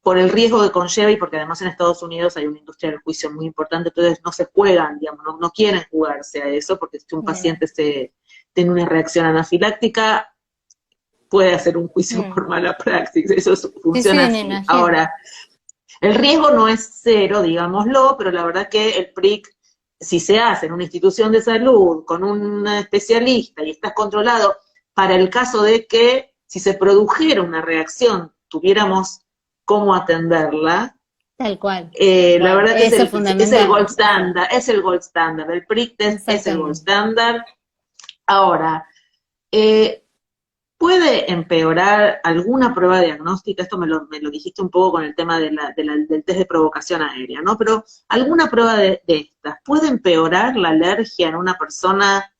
por el riesgo que conlleva y porque además en Estados Unidos hay una industria del juicio muy importante, entonces no se juegan, digamos, no quieren jugarse a eso, porque si un Mira. paciente tiene una reacción anafiláctica, puede hacer un juicio Mm. por mala praxis, eso Sí, funciona sí, me así. imagino. Ahora, el riesgo no es cero, digámoslo, pero la verdad que el PRIC, si se hace en una institución de salud con un especialista y estás controlado, para el caso de que si se produjera una reacción, tuviéramos cómo atenderla, Tal cual, tal la cual. verdad que Eso es es el gold fundamental. Exacto. standard, es el gold standard, el PRIC test es el gold Exactamente. standard. Ahora, eh, ¿puede empeorar alguna prueba diagnóstica? Esto me lo dijiste un poco con el tema del test de provocación aérea, ¿no? Pero alguna prueba de estas, ¿puede empeorar la alergia en una persona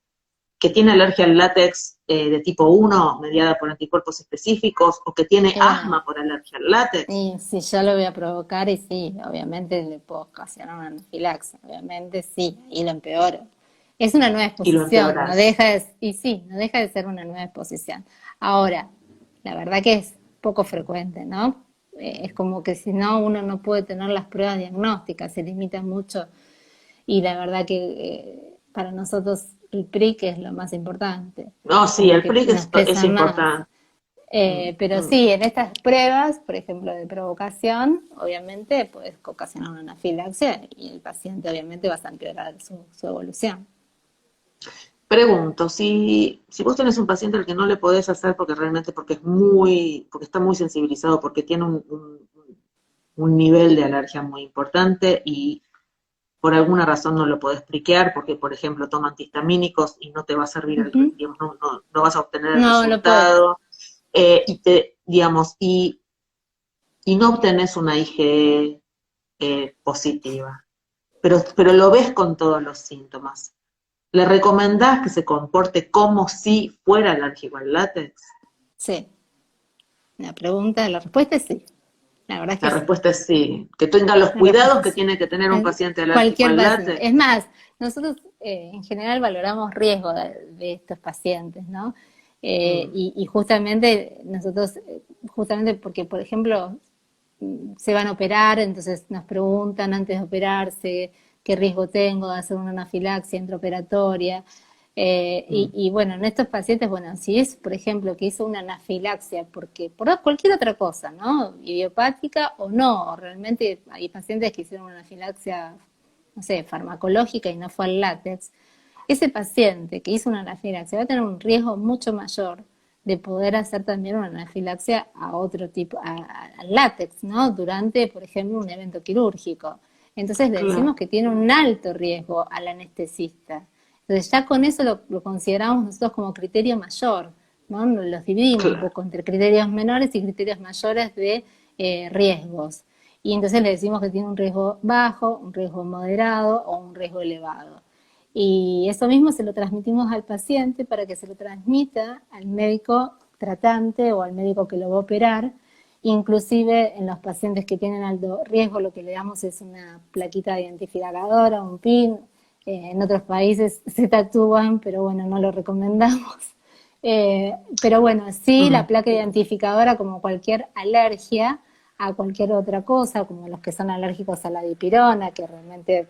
que tiene alergia al látex de tipo 1, mediada por anticuerpos específicos, o que tiene Y bueno, asma por alergia al látex? y si yo lo voy a provocar, y sí, obviamente le puedo ocasionar una anafilaxia, obviamente sí, y lo empeoro. Es una nueva Y lo exposición, empeorás. y sí, no deja de ser una nueva exposición. Ahora, la verdad que es poco frecuente, ¿no? Es como que si no, uno no puede tener las pruebas diagnósticas, se limita mucho, y la verdad que para nosotros el PRIC es lo más importante, No, es sí, lo el que PRIC nos es pesa más. importante. Mm, Pero mm. sí, en estas pruebas, por ejemplo, de provocación, obviamente puedes ocasionar una anafilaxia y el paciente obviamente va a empeorar su evolución. Pregunto, si vos tenés un paciente al que no le podés hacer porque realmente porque está muy sensibilizado, porque tiene un nivel de alergia muy importante y por alguna razón no lo podés priquear, porque por ejemplo toma antihistamínicos y no te va a servir, Ujú. digamos, no vas a obtener el No lo puedes. resultado, digamos, y no obtenés una IgE positiva, pero lo ves con todos los síntomas. ¿Le recomendás que se comporte como si fuera alérgico al látex? Sí. La respuesta es sí. La verdad es La que sí. respuesta es sí. Que tenga los La respuesta cuidados es que sí. tiene que tener un paciente alérgico Cualquier al paciente. látex. Es más, nosotros en general valoramos riesgo de estos pacientes, ¿no? Mm, Y justamente nosotros, justamente porque, por ejemplo, se van a operar, entonces nos preguntan antes de operarse qué riesgo tengo de hacer una anafilaxia intraoperatoria. Y bueno, en estos pacientes, bueno, si es, por ejemplo, que hizo una anafilaxia, porque por cualquier otra cosa, ¿no? Idiopática o no, o realmente hay pacientes que hicieron una anafilaxia, no sé, farmacológica y no fue al látex. Ese paciente que hizo una anafilaxia va a tener un riesgo mucho mayor de poder hacer también una anafilaxia a otro tipo, al látex, ¿no? Durante, por ejemplo, un evento quirúrgico. Entonces le decimos Claro, que tiene un alto riesgo al anestesista. Entonces ya con eso lo consideramos nosotros como criterio mayor, ¿no? Los dividimos un claro. poco entre criterios menores y criterios mayores de riesgos. Y entonces le decimos que tiene un riesgo bajo, un riesgo moderado o un riesgo elevado. Y eso mismo se lo transmitimos al paciente para que se lo transmita al médico tratante o al médico que lo va a operar. Inclusive en los pacientes que tienen alto riesgo lo que le damos es una plaquita identificadora, un PIN. En otros países se tatúan, pero bueno, no lo recomendamos. Pero bueno, sí, la Mm. placa identificadora, como cualquier alergia a cualquier otra cosa, como los que son alérgicos a la dipirona, que realmente,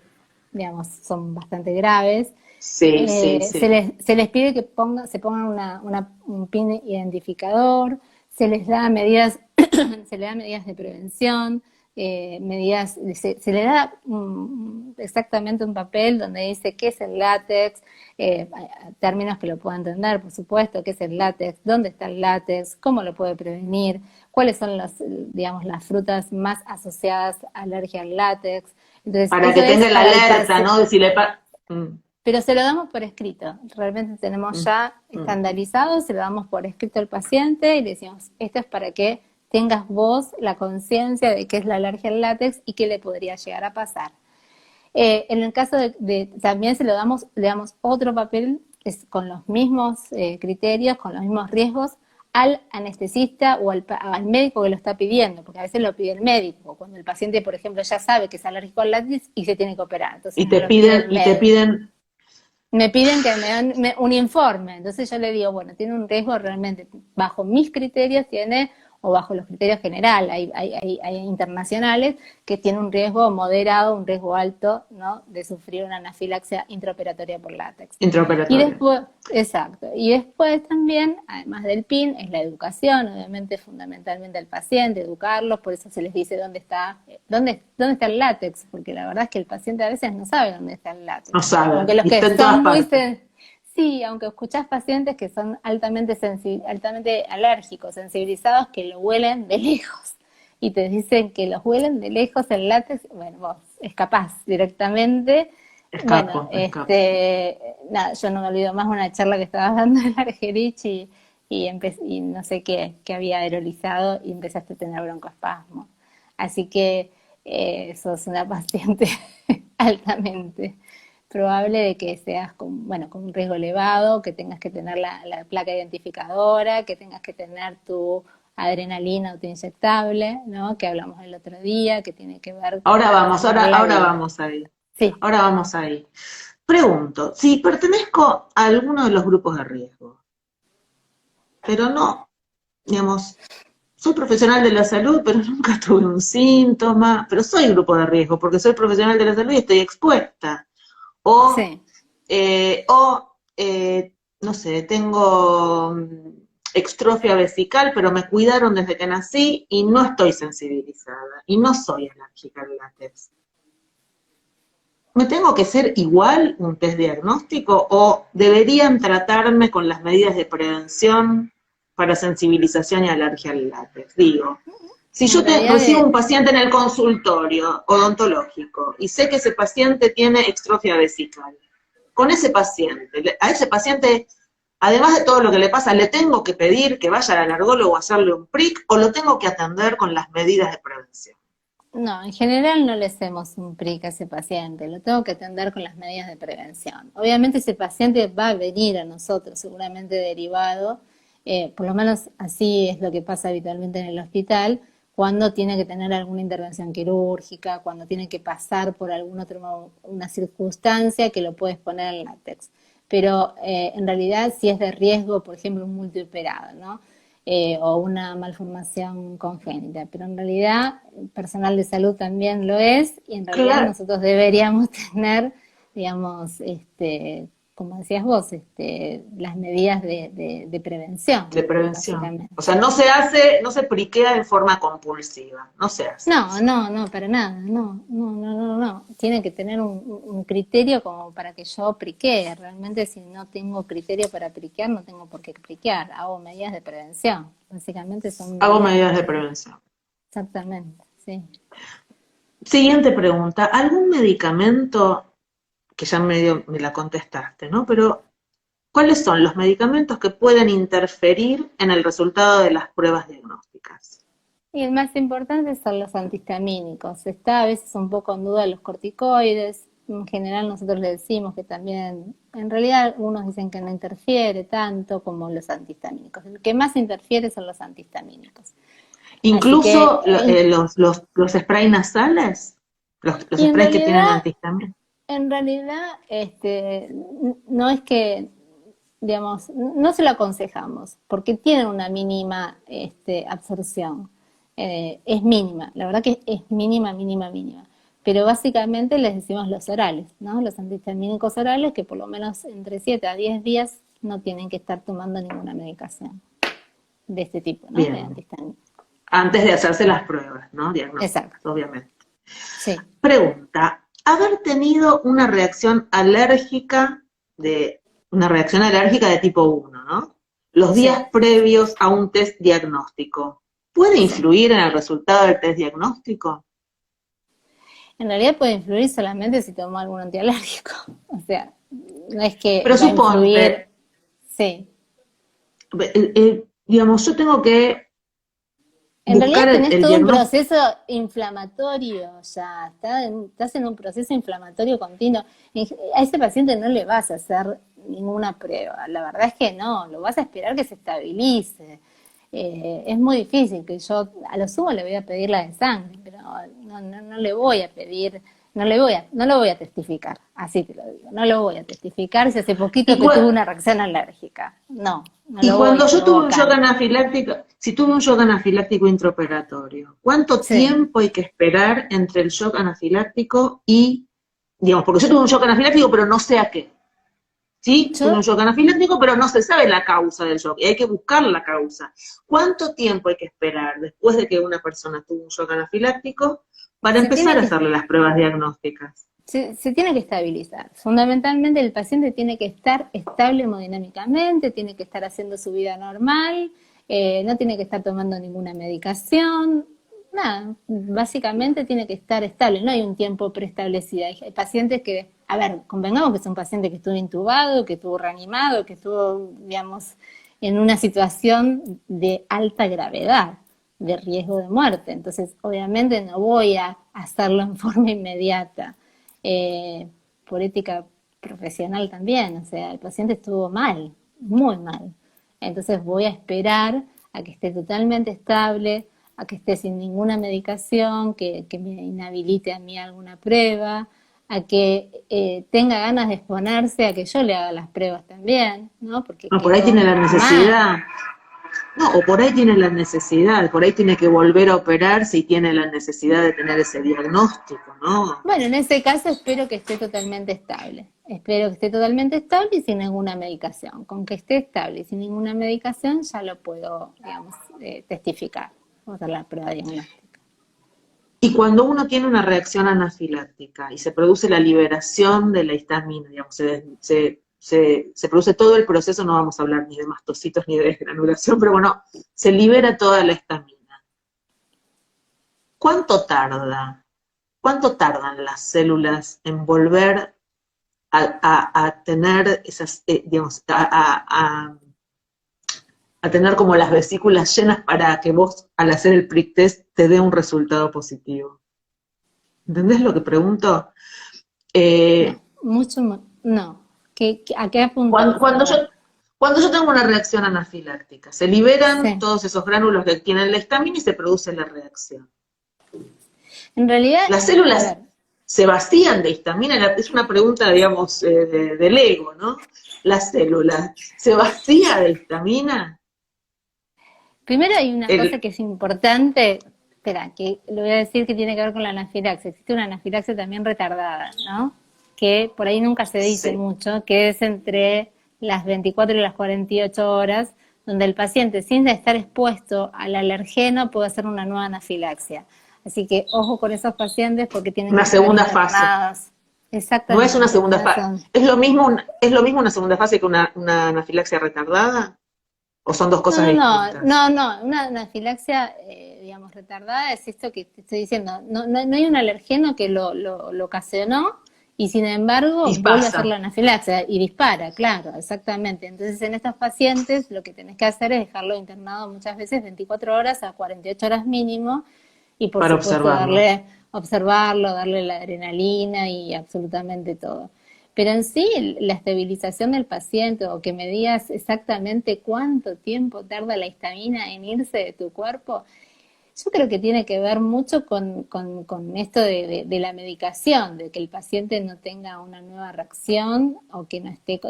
digamos, son bastante graves, Sí, sí, sí. se les pide que se pongan un PIN identificador, se les da medidas, se le da medidas de prevención, se le da exactamente un papel donde dice qué es el látex, términos que lo pueda entender, por supuesto, qué es el látex, dónde está el látex, cómo lo puede prevenir, cuáles son digamos, las frutas más asociadas a alergia al látex. Entonces, Para eso que es tenga la para el alerta, paciente. ¿no? De si le pa- Mm, Pero se lo damos por escrito. Realmente tenemos mm, ya mm. estandarizado, se lo damos por escrito al paciente y le decimos, esto es para que tengas vos la conciencia de qué es la alergia al látex y qué le podría llegar a pasar. En el caso también le damos otro papel con los mismos criterios, con los mismos riesgos al anestesista o al médico que lo está pidiendo, porque a veces lo pide el médico, cuando el paciente, por ejemplo, ya sabe que es alérgico al látex y se tiene que operar, entonces no lo pide el Y te médico. piden, Me piden que me den un informe, entonces yo le digo, bueno, tiene un riesgo realmente, bajo mis criterios tiene, o bajo los criterios generales, hay internacionales, que tiene un riesgo moderado, un riesgo alto, ¿no? De sufrir una anafilaxia intraoperatoria por látex. Y intraoperatorio. después, exacto, y después también, además del PIN, es la educación, obviamente fundamentalmente al paciente, educarlos, por eso se les dice dónde está el látex, porque la verdad es que el paciente a veces no sabe dónde está el No látex. Aunque saben, los y que está en todas son partes. sí, aunque escuchás pacientes que son altamente alérgicos, sensibilizados, que lo huelen de lejos y te dicen que los huelen de lejos el látex, bueno, vos escapás directamente. Bueno, Escapo. nada, yo no me olvido más una charla que estabas dando en Argerich y no sé qué había aerolizado y empezaste a tener broncoespasmo. Así que sos una paciente altamente probable de que seas bueno, con un riesgo elevado, que tengas que tener la placa identificadora, que tengas que tener tu adrenalina autoinyectable, ¿no? Que hablamos el otro día, que tiene que ver Ahora para vamos, salvarla ahora viva. vamos ahí. Sí, Ahora vamos ahí. Pregunto, si pertenezco a alguno de los grupos de riesgo, pero no, digamos, soy profesional de la salud, pero nunca tuve un síntoma, pero soy grupo de riesgo porque soy profesional de la salud y estoy expuesta. O, sí. no sé, tengo extrofia vesical, pero me cuidaron desde que nací y no estoy sensibilizada y no soy alérgica al látex. ¿Me tengo que hacer igual un test diagnóstico o deberían tratarme con las medidas de prevención para sensibilización y alergia al látex? Digo, si En yo realidad, recibo un paciente en el consultorio odontológico y sé que ese paciente tiene extrofia vesical, con ese paciente, a ese paciente, además de todo lo que le pasa, ¿le tengo que pedir que vaya al alergólogo a hacerle un prick o lo tengo que atender con las medidas de prevención? no, en general no le hacemos un PRIC a ese paciente, lo tengo que atender con las medidas de prevención. Obviamente ese paciente va a venir a nosotros, seguramente derivado, por lo menos así es lo que pasa habitualmente en el hospital, cuando tiene que tener alguna intervención quirúrgica, cuando tiene que pasar por una circunstancia que lo puede exponer al látex. Pero en realidad si es de riesgo, por ejemplo, un multioperado, ¿no? o una malformación congénita, pero en realidad el personal de salud también lo es, y en realidad Claro, nosotros deberíamos tener, digamos, como decías vos, las medidas de de prevención, prevención. O básicamente. sea, no se hace, no se priquea en forma compulsiva, no se hace No, eso. no, no, para nada, no, no, no, no, no. Tiene que tener un criterio como para que yo priquee. Realmente si no tengo criterio para priquear, no tengo por qué priquear. Hago medidas de prevención. Básicamente son Hago medidas de medidas de prevención. prevención. Exactamente, sí. Siguiente pregunta, ¿algún medicamento, que ya medio me la contestaste, ¿no? Pero, ¿cuáles son los medicamentos que pueden interferir en el resultado de las pruebas diagnósticas? Y el más importante son los antihistamínicos. Está a veces un poco en duda los corticoides. En general nosotros le decimos que también, en realidad algunos dicen que no interfiere tanto como los antihistamínicos. El que más interfiere son los antihistamínicos. Así que, Incluso los sprays nasales, los y sprays que tienen antihistamínicos. en realidad, no es que, digamos, no se lo aconsejamos, porque tiene una mínima absorción. Es mínima, la verdad que es mínima, mínima, mínima. Pero básicamente les decimos los orales, ¿no? Los antihistamínicos orales que por lo menos entre 7 a 10 días no tienen que estar tomando ninguna medicación de este tipo, ¿no? De Bien, antihistamínicos. antes de hacerse las pruebas, ¿no? Exacto, Diagnósticas, obviamente. sí, Pregunta, ¿haber tenido una reacción alérgica de tipo 1, ¿no? Los sí, días previos a un test diagnóstico, ¿puede sí. influir en el resultado del test diagnóstico? En realidad puede influir solamente si tomó algún antialérgico. O sea, no es que Pero va a influir, suponte, sí. digamos, yo tengo que En realidad buscar tenés el todo un diagnóstico. proceso inflamatorio ya, estás en un proceso inflamatorio continuo. A ese paciente no le vas a hacer ninguna prueba, la verdad es que no, lo vas a esperar que se estabilice. Es muy difícil que yo, a lo sumo le voy a pedir la de sangre, pero no le voy a pedir, no lo voy a testificar, así te lo digo, no lo voy a testificar si hace Y, poquito que tuve cu- una reacción alérgica, no y lo voy cuando a yo tuve un shock provocar. anafiláctico, si tuve un shock anafiláctico intraoperatorio, ¿cuánto Sí. tiempo hay que esperar entre el shock anafiláctico y, digamos, porque yo tuve un shock anafiláctico, pero no sé a qué? ¿Sí? Tuve un Yo shock anafiláctico, pero no se sabe la causa del shock y hay que buscar la causa. ¿Cuánto tiempo hay que esperar después de que una persona tuvo un shock anafiláctico para se empezar tiene a que hacerle las pruebas diagnósticas? se tiene que estabilizar. Fundamentalmente el paciente tiene que estar estable hemodinámicamente, tiene que estar haciendo su vida normal, no tiene que estar tomando ninguna medicación, nada, básicamente tiene que estar estable, no hay un tiempo preestablecido. Hay pacientes que, a ver, convengamos que es un paciente que estuvo intubado, que estuvo reanimado, que estuvo, digamos, en una situación de alta gravedad, de riesgo de muerte. Entonces, obviamente no voy a hacerlo en forma inmediata eh, por ética profesional también, o sea, el paciente estuvo mal, muy mal. Entonces voy a esperar a que esté totalmente estable, a que esté sin ninguna medicación, que me inhabilite a mí alguna prueba, a que tenga ganas de exponerse, a que yo le haga las pruebas también, ¿no? Porque No, por ahí tiene quedó la mal. necesidad. No, o por ahí tiene la necesidad, por ahí tiene que volver a operar si tiene la necesidad de tener ese diagnóstico, ¿no? Bueno, en ese caso espero que esté totalmente estable. Espero que esté totalmente estable y sin ninguna medicación. Con que esté estable y sin ninguna medicación ya lo puedo, digamos, testificar. Vamos a hacer la prueba diagnóstica. Y cuando uno tiene una reacción anafiláctica y se produce la liberación de la histamina, digamos, se produce todo el proceso, no vamos a hablar ni de mastocitos ni de desgranulación, pero bueno, se libera toda la histamina. ¿Cuánto tarda? ¿Cuánto tardan las células en volver a tener esas, digamos, a tener como las vesículas llenas para que vos, al hacer el prick test, te dé un resultado positivo? ¿Entendés lo que pregunto? No, Eh, mucho, no. ¿A qué cuando, apuntas? A cuando, yo, ver. cuando yo tengo una reacción anafiláctica, se liberan Sí. todos esos gránulos que tienen la histamina y se produce la reacción. En realidad, Las a células ver, se vacían de histamina, es una pregunta, digamos, del ego, ¿no? Las células, ¿se vacía de histamina? Primero hay una cosa El, que es importante, espera, que lo voy a decir que tiene que ver con la anafilaxia. Existe una anafilaxia también retardada, ¿no? Que por ahí nunca se dice sí, mucho, que es entre las 24 y las 48 horas, donde el paciente, sin estar expuesto al alergeno, puede hacer una nueva anafilaxia. Así que ojo con esos pacientes porque tienen que una quedar segunda fase. internados. No es una Exactamente, segunda no fase. son. Es lo mismo una segunda fase que una anafilaxia retardada? ¿O son dos No, cosas no, no, distintas? no, no, una anafilaxia, digamos, retardada es esto que te estoy diciendo. No, no, no hay un alergeno que lo ocasionó y sin embargo Y vuelve a hacer pasa, la anafilaxia y dispara, claro, exactamente. Entonces en estos pacientes lo que tenés que hacer es dejarlo internado muchas veces 24 horas a 48 horas mínimo y por para supuesto observarlo. darle, observarlo, darle la adrenalina y absolutamente todo. Pero en sí, la estabilización del paciente o que me digas exactamente cuánto tiempo tarda la histamina en irse de tu cuerpo, yo creo que tiene que ver mucho con esto de la medicación, de que el paciente no tenga una nueva reacción o que no esté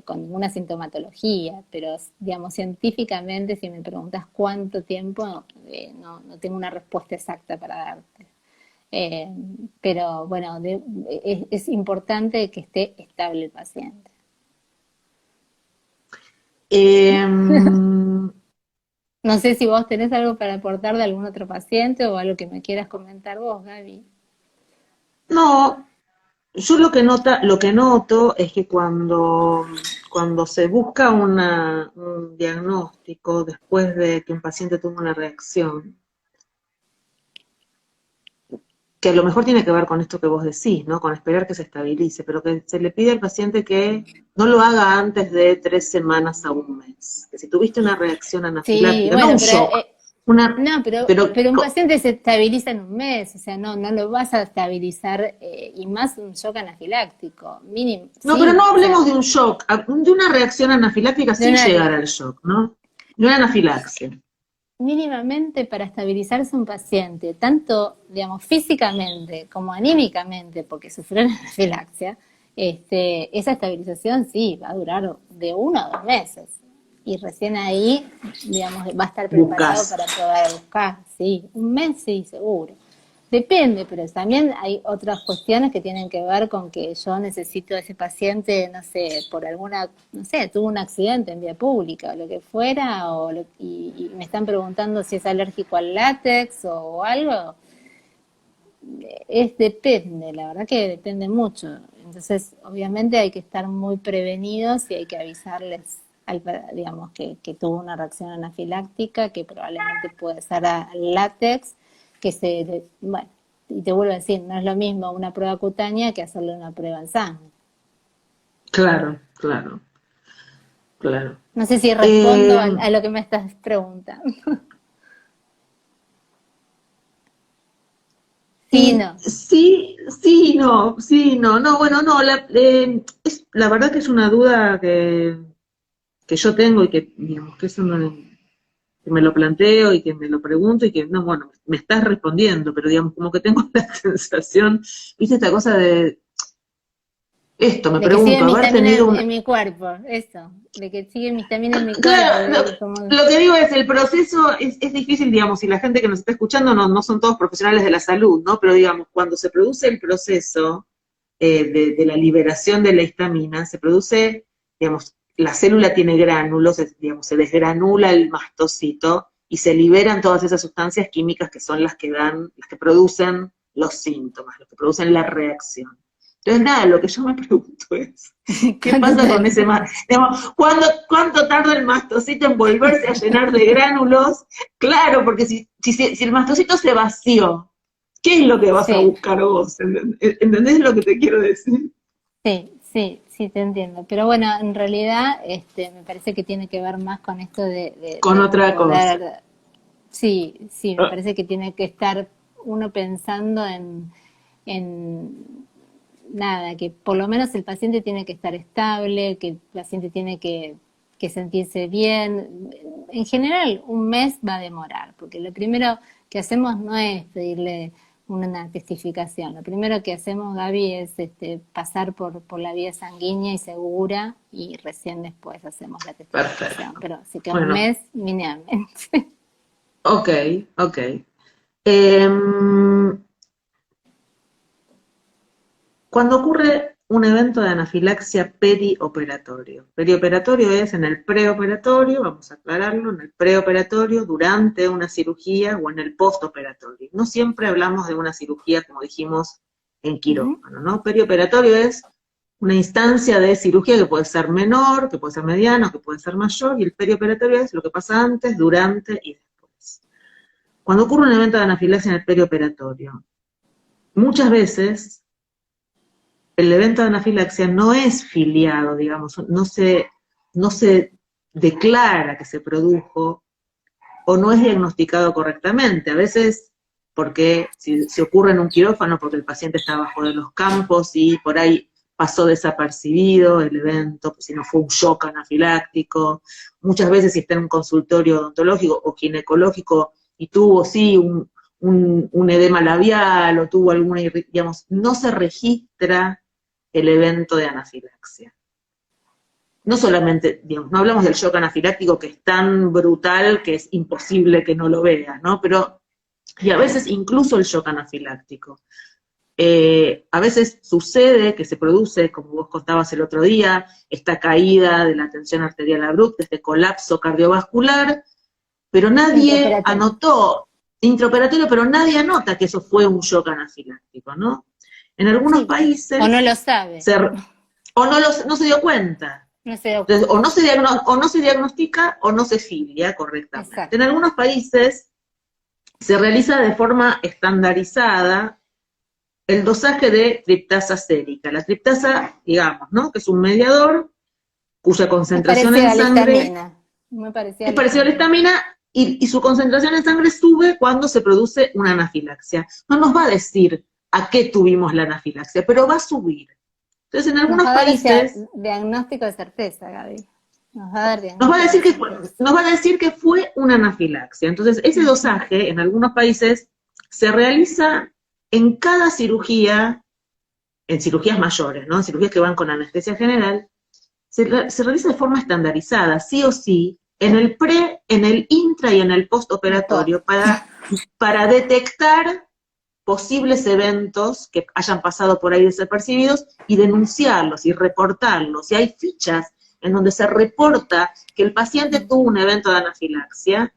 con ninguna sintomatología. Pero, digamos, científicamente, si me preguntas cuánto tiempo, no, no tengo una respuesta exacta para darte. Eh, pero bueno, es importante que esté estable el paciente. Eh, No sé si vos tenés algo para aportar de algún otro paciente o algo que me quieras comentar vos, Gaby. no, yo lo que noto es que cuando se busca un diagnóstico después de que un paciente tuvo una reacción, que a lo mejor tiene que ver con esto que vos decís, ¿no? Con esperar que se estabilice, pero que se le pide al paciente que no lo haga antes de 3 semanas a un mes. Que si tuviste una reacción Sí, anafiláctica, no bueno, un pero shock, una, no, pero pero un paciente se estabiliza en un mes, o sea, no, no lo vas a estabilizar y más un shock anafiláctico, mínimo, no, pero sí, no o sea, hablemos de un shock, de una reacción anafiláctica de sin una, llegar al shock, ¿no? De una anafilaxia. mínimamente para estabilizarse un paciente, tanto, digamos, físicamente como anímicamente, porque sufrió una anafilaxia, esa estabilización sí va a durar de 1 a 2 meses. Y recién ahí, digamos, va a estar preparado Buscas. para poder buscar, sí, un mes sí, seguro. Depende, pero también hay otras cuestiones que tienen que ver con que yo necesito a ese paciente, no sé, por alguna, no sé, tuvo un accidente en vía pública o lo que fuera, y me están preguntando si es alérgico al látex o algo. Depende, la verdad que depende mucho. Entonces, obviamente hay que estar muy prevenidos y hay que avisarles, digamos, que tuvo una reacción anafiláctica, que probablemente puede ser al látex, bueno, y te vuelvo a decir, no es lo mismo una prueba cutánea que hacerle una prueba en sangre. Claro, claro, claro. No sé si respondo Eh, a lo que me estás preguntando. Sí, y no. sí, no, bueno, no, la verdad que es una duda que yo tengo y que, digamos, que eso no, que me lo planteo y que me lo pregunto y que, no, bueno, me estás respondiendo, pero digamos, como que tengo la sensación, viste, esta cosa de esto, me De que sigue pregunto, mi haber histamina tenido en mi cuerpo, eso. De que sigue mi histamina en mi cuerpo, claro, de como. lo que digo es, el proceso es difícil, digamos, y la gente que nos está escuchando no son todos profesionales de la salud, ¿no? Pero digamos, cuando se produce el proceso de la liberación de la histamina, se produce, digamos, la célula tiene gránulos, digamos, se desgranula el mastocito y se liberan todas esas sustancias químicas que son las que producen los síntomas, las que producen la reacción. Entonces, nada, lo que yo me pregunto es, ¿qué ¿Cuánto pasa con te- ese digamos, cuánto tarda el mastocito en volverse a llenar de gránulos? Claro, porque si el mastocito se vació, ¿qué es lo que vas a Sí, buscar vos? ¿Entendés lo que te quiero decir? sí, sí, sí, te entiendo. Pero bueno, en realidad me parece que tiene que ver más con esto Con de otra cosa. poder. Sí, sí, me Ah, parece que tiene que estar uno pensando en nada, que por lo menos el paciente tiene que estar estable, que el paciente tiene que sentirse bien. En general, un mes va a demorar, porque lo primero que hacemos no es pedirle una testificación. Lo primero que hacemos, Gaby, es pasar por la vía sanguínea y segura y recién después hacemos la testificación. perfecto. Pero sí que un Bueno, mes mínimamente. Ok, ok. Em, Cuando ocurre un evento de anafilaxia perioperatorio. Perioperatorio es en el preoperatorio, vamos a aclararlo, en el preoperatorio, durante una cirugía o en el postoperatorio. No siempre hablamos de una cirugía, como dijimos, en Ujú. quirófano, ¿no? Perioperatorio es una instancia de cirugía que puede ser menor, que puede ser mediano, que puede ser mayor, y el perioperatorio es lo que pasa antes, durante y después. Cuando ocurre un evento de anafilaxia en el perioperatorio, muchas veces el evento de anafilaxia no es filiado, digamos, no se declara que se produjo o no es diagnosticado correctamente. A veces porque si ocurre en un quirófano, porque el paciente está abajo de los campos y por ahí pasó desapercibido el evento, si no fue un shock anafiláctico. Muchas veces si está en un consultorio odontológico o ginecológico y tuvo, sí, un edema labial o tuvo alguna, digamos, no se registra el evento de anafilaxia. No solamente, digamos, no hablamos del shock anafiláctico que es tan brutal que es imposible que no lo veas, ¿no? Pero, y a veces incluso el shock anafiláctico. A veces sucede que se produce, como vos contabas el otro día, esta caída de la tensión arterial abrupta, este colapso cardiovascular, pero nadie Intraoperatorio. anotó, intraoperatorio, pero nadie anota que eso fue un shock anafiláctico, ¿no? En algunos Sí, o no países lo sabe, se, o no se dio cuenta. no se da Entonces, cuenta. o no se diagnostica o no se filia correctamente. En Exacto. algunos países se realiza de forma estandarizada el dosaje de triptasa sérica. La triptasa, digamos, ¿no? Que es un mediador cuya Es concentración en parecida a la sangre histamina, muy parecida a es la parecida a la histamina. histamina y su concentración en sangre sube cuando se produce una anafilaxia. No nos va a decir a qué tuvimos la anafilaxia, pero va a subir. Entonces, en Nos algunos va a dar ese países diagnóstico de certeza, Gaby. Nos va a dar nos va a diagnóstico decir de que fue, certeza. nos va a decir que fue una anafilaxia. Entonces, ese Ujú. dosaje en algunos países se realiza en cada cirugía, en cirugías mayores, ¿no? En cirugías que van con anestesia general, se realiza de forma estandarizada, sí o sí, en el pre, en el intra y en el El post. postoperatorio para detectar posibles eventos que hayan pasado por ahí desapercibidos y denunciarlos y reportarlos. Y hay fichas en donde se reporta que el paciente tuvo un evento de anafilaxia.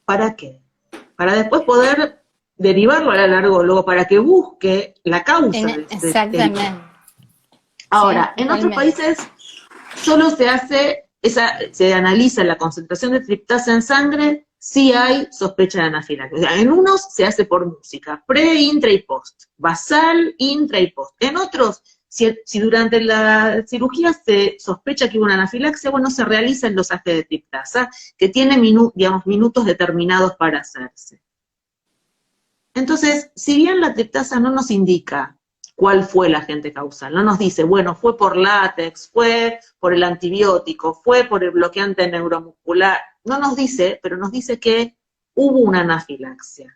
¿Para qué? Para después poder derivarlo al alergólogo para que busque la causa del evento. Exactamente. Sí, Ahora, en otros totalmente. países solo se analiza la concentración de triptasa en sangre si hay sospecha de anafilaxia. O sea, en unos se hace por música, pre, intra y post, basal, intra y post. En otros, si durante la cirugía se sospecha que hubo una anafilaxia, bueno, se realiza el dosaje de triptasa, que tiene digamos, minutos determinados para hacerse. Entonces, si bien la triptasa no nos indica cuál fue el agente causal, no nos dice, bueno, fue por látex, fue por el antibiótico, fue por el bloqueante neuromuscular, no nos dice, pero nos dice que hubo una anafilaxia.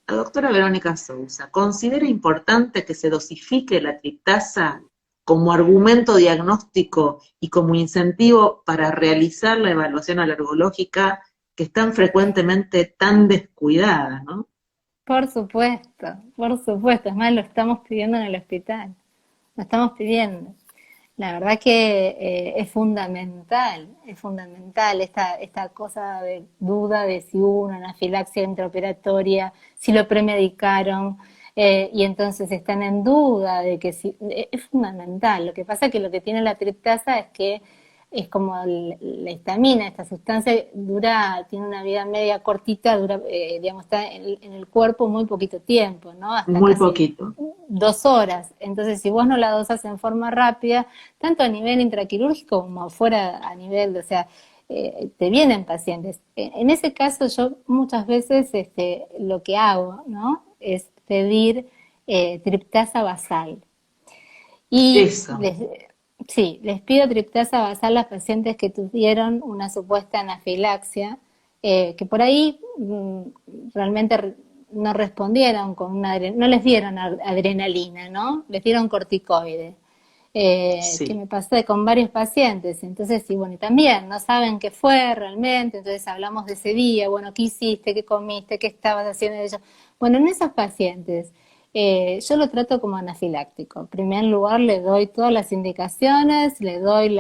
La doctora Verónica Sousa considera importante que se dosifique la triptasa como argumento diagnóstico y como incentivo para realizar la evaluación alergológica que es tan frecuentemente tan descuidada, ¿no? Por supuesto, por supuesto. Es más, lo estamos pidiendo en el hospital. Lo estamos pidiendo. La verdad que es fundamental esta cosa de duda de si hubo una anafilaxia intraoperatoria, si lo premedicaron, y entonces están en duda de que si, es fundamental. Lo que pasa es que lo que tiene la triptasa es que es como la histamina, esta sustancia tiene una vida media cortita, dura, digamos, está en el cuerpo muy poquito tiempo, ¿no? Hasta Muy casi poquito. 2 horas. Entonces, si vos no la dosas en forma rápida, tanto a nivel intraquirúrgico como fuera a nivel, o sea, te vienen pacientes. En ese caso, yo muchas veces lo que hago, ¿no? Es pedir triptasa basal. Y Eso. sí, les pido triptasa basal a las pacientes que tuvieron una supuesta anafilaxia, que por ahí realmente no respondieron con no les dieron adrenalina, ¿no? Les dieron corticoide. que Sí. me pasó con varios pacientes. Entonces, sí, bueno, y también no saben qué fue realmente, entonces hablamos de ese día, bueno, qué hiciste, qué comiste, qué estabas haciendo de ello. Bueno, en esos pacientes, yo lo trato como anafiláctico. En primer lugar, le doy todas las indicaciones, le doy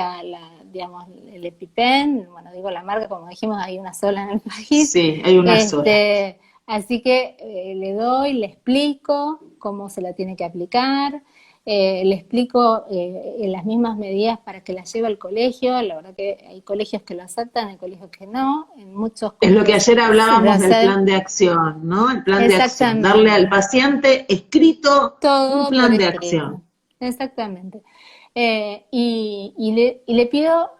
digamos, el EpiPen, bueno, digo la marca, como dijimos, hay una sola en el país. Sí, hay una sola. Así que le doy, le explico cómo se la tiene que aplicar, le explico en las mismas medidas para que la lleve al colegio. La verdad que hay colegios que lo aceptan, hay colegios que no. En muchos Es lo que colegios ayer se lo hablábamos del hacen plan de acción, ¿no? El plan de acción, darle al exactamente, paciente escrito un todo por plan de escrito. acción. Exactamente. Y le pido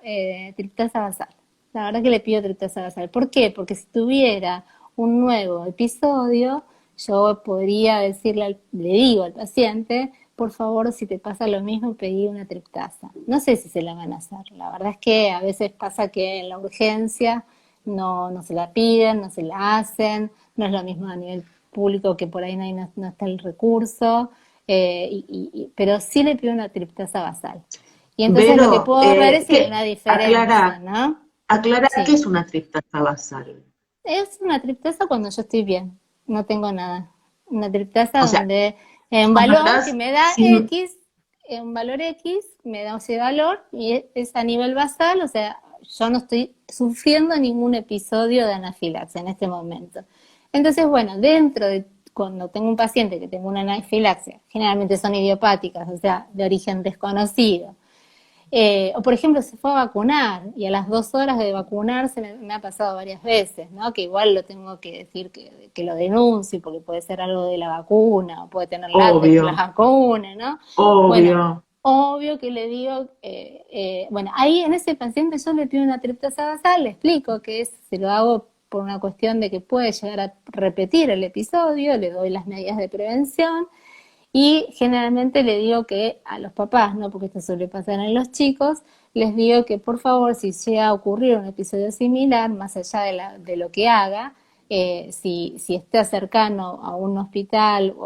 triptasa basal. La verdad que le pido triptasa basal. ¿Por qué? Porque si tuviera un nuevo episodio, yo podría decirle, le digo al paciente, por favor, si te pasa lo mismo, pedí una triptasa. No sé si se la van a hacer. La verdad es que a veces pasa que en la urgencia no se la piden, no se la hacen, no es lo mismo a nivel público que por ahí no está el recurso, pero sí le pido una triptasa basal. Y entonces lo que Pero, puedo ver es si hay ¿qué? una diferencia, Aclara, ¿no? aclara qué Sí. es una triptasa basal. Es una triptasa cuando yo estoy bien, no tengo nada. Una triptasa O sea, donde un vos valor que mandás me da sin, X, un valor X, me da ese valor y es a nivel basal, o sea, yo no estoy sufriendo ningún episodio de anafilaxia en este momento. Entonces, bueno, dentro de cuando tengo un paciente que tengo una anafilaxia, generalmente son idiopáticas, o sea, de origen desconocido, o por ejemplo, se fue a vacunar y a las 2 horas de vacunarse me ha pasado varias veces, ¿no? Que igual lo tengo que decir que lo denuncie porque puede ser algo de la vacuna o puede tener látex por las obvio, vacunas, ¿no? Bueno, obvio. obvio que le digo, bueno, ahí en ese paciente yo le pido una triptasa basal, le explico que se lo hago por una cuestión de que puede llegar a repetir el episodio, le doy las medidas de prevención y generalmente le digo que a los papás, ¿no? Porque esto suele pasar en los chicos, les digo que por favor, si llega a ocurrir un episodio similar, más allá de lo que haga, si está cercano a un hospital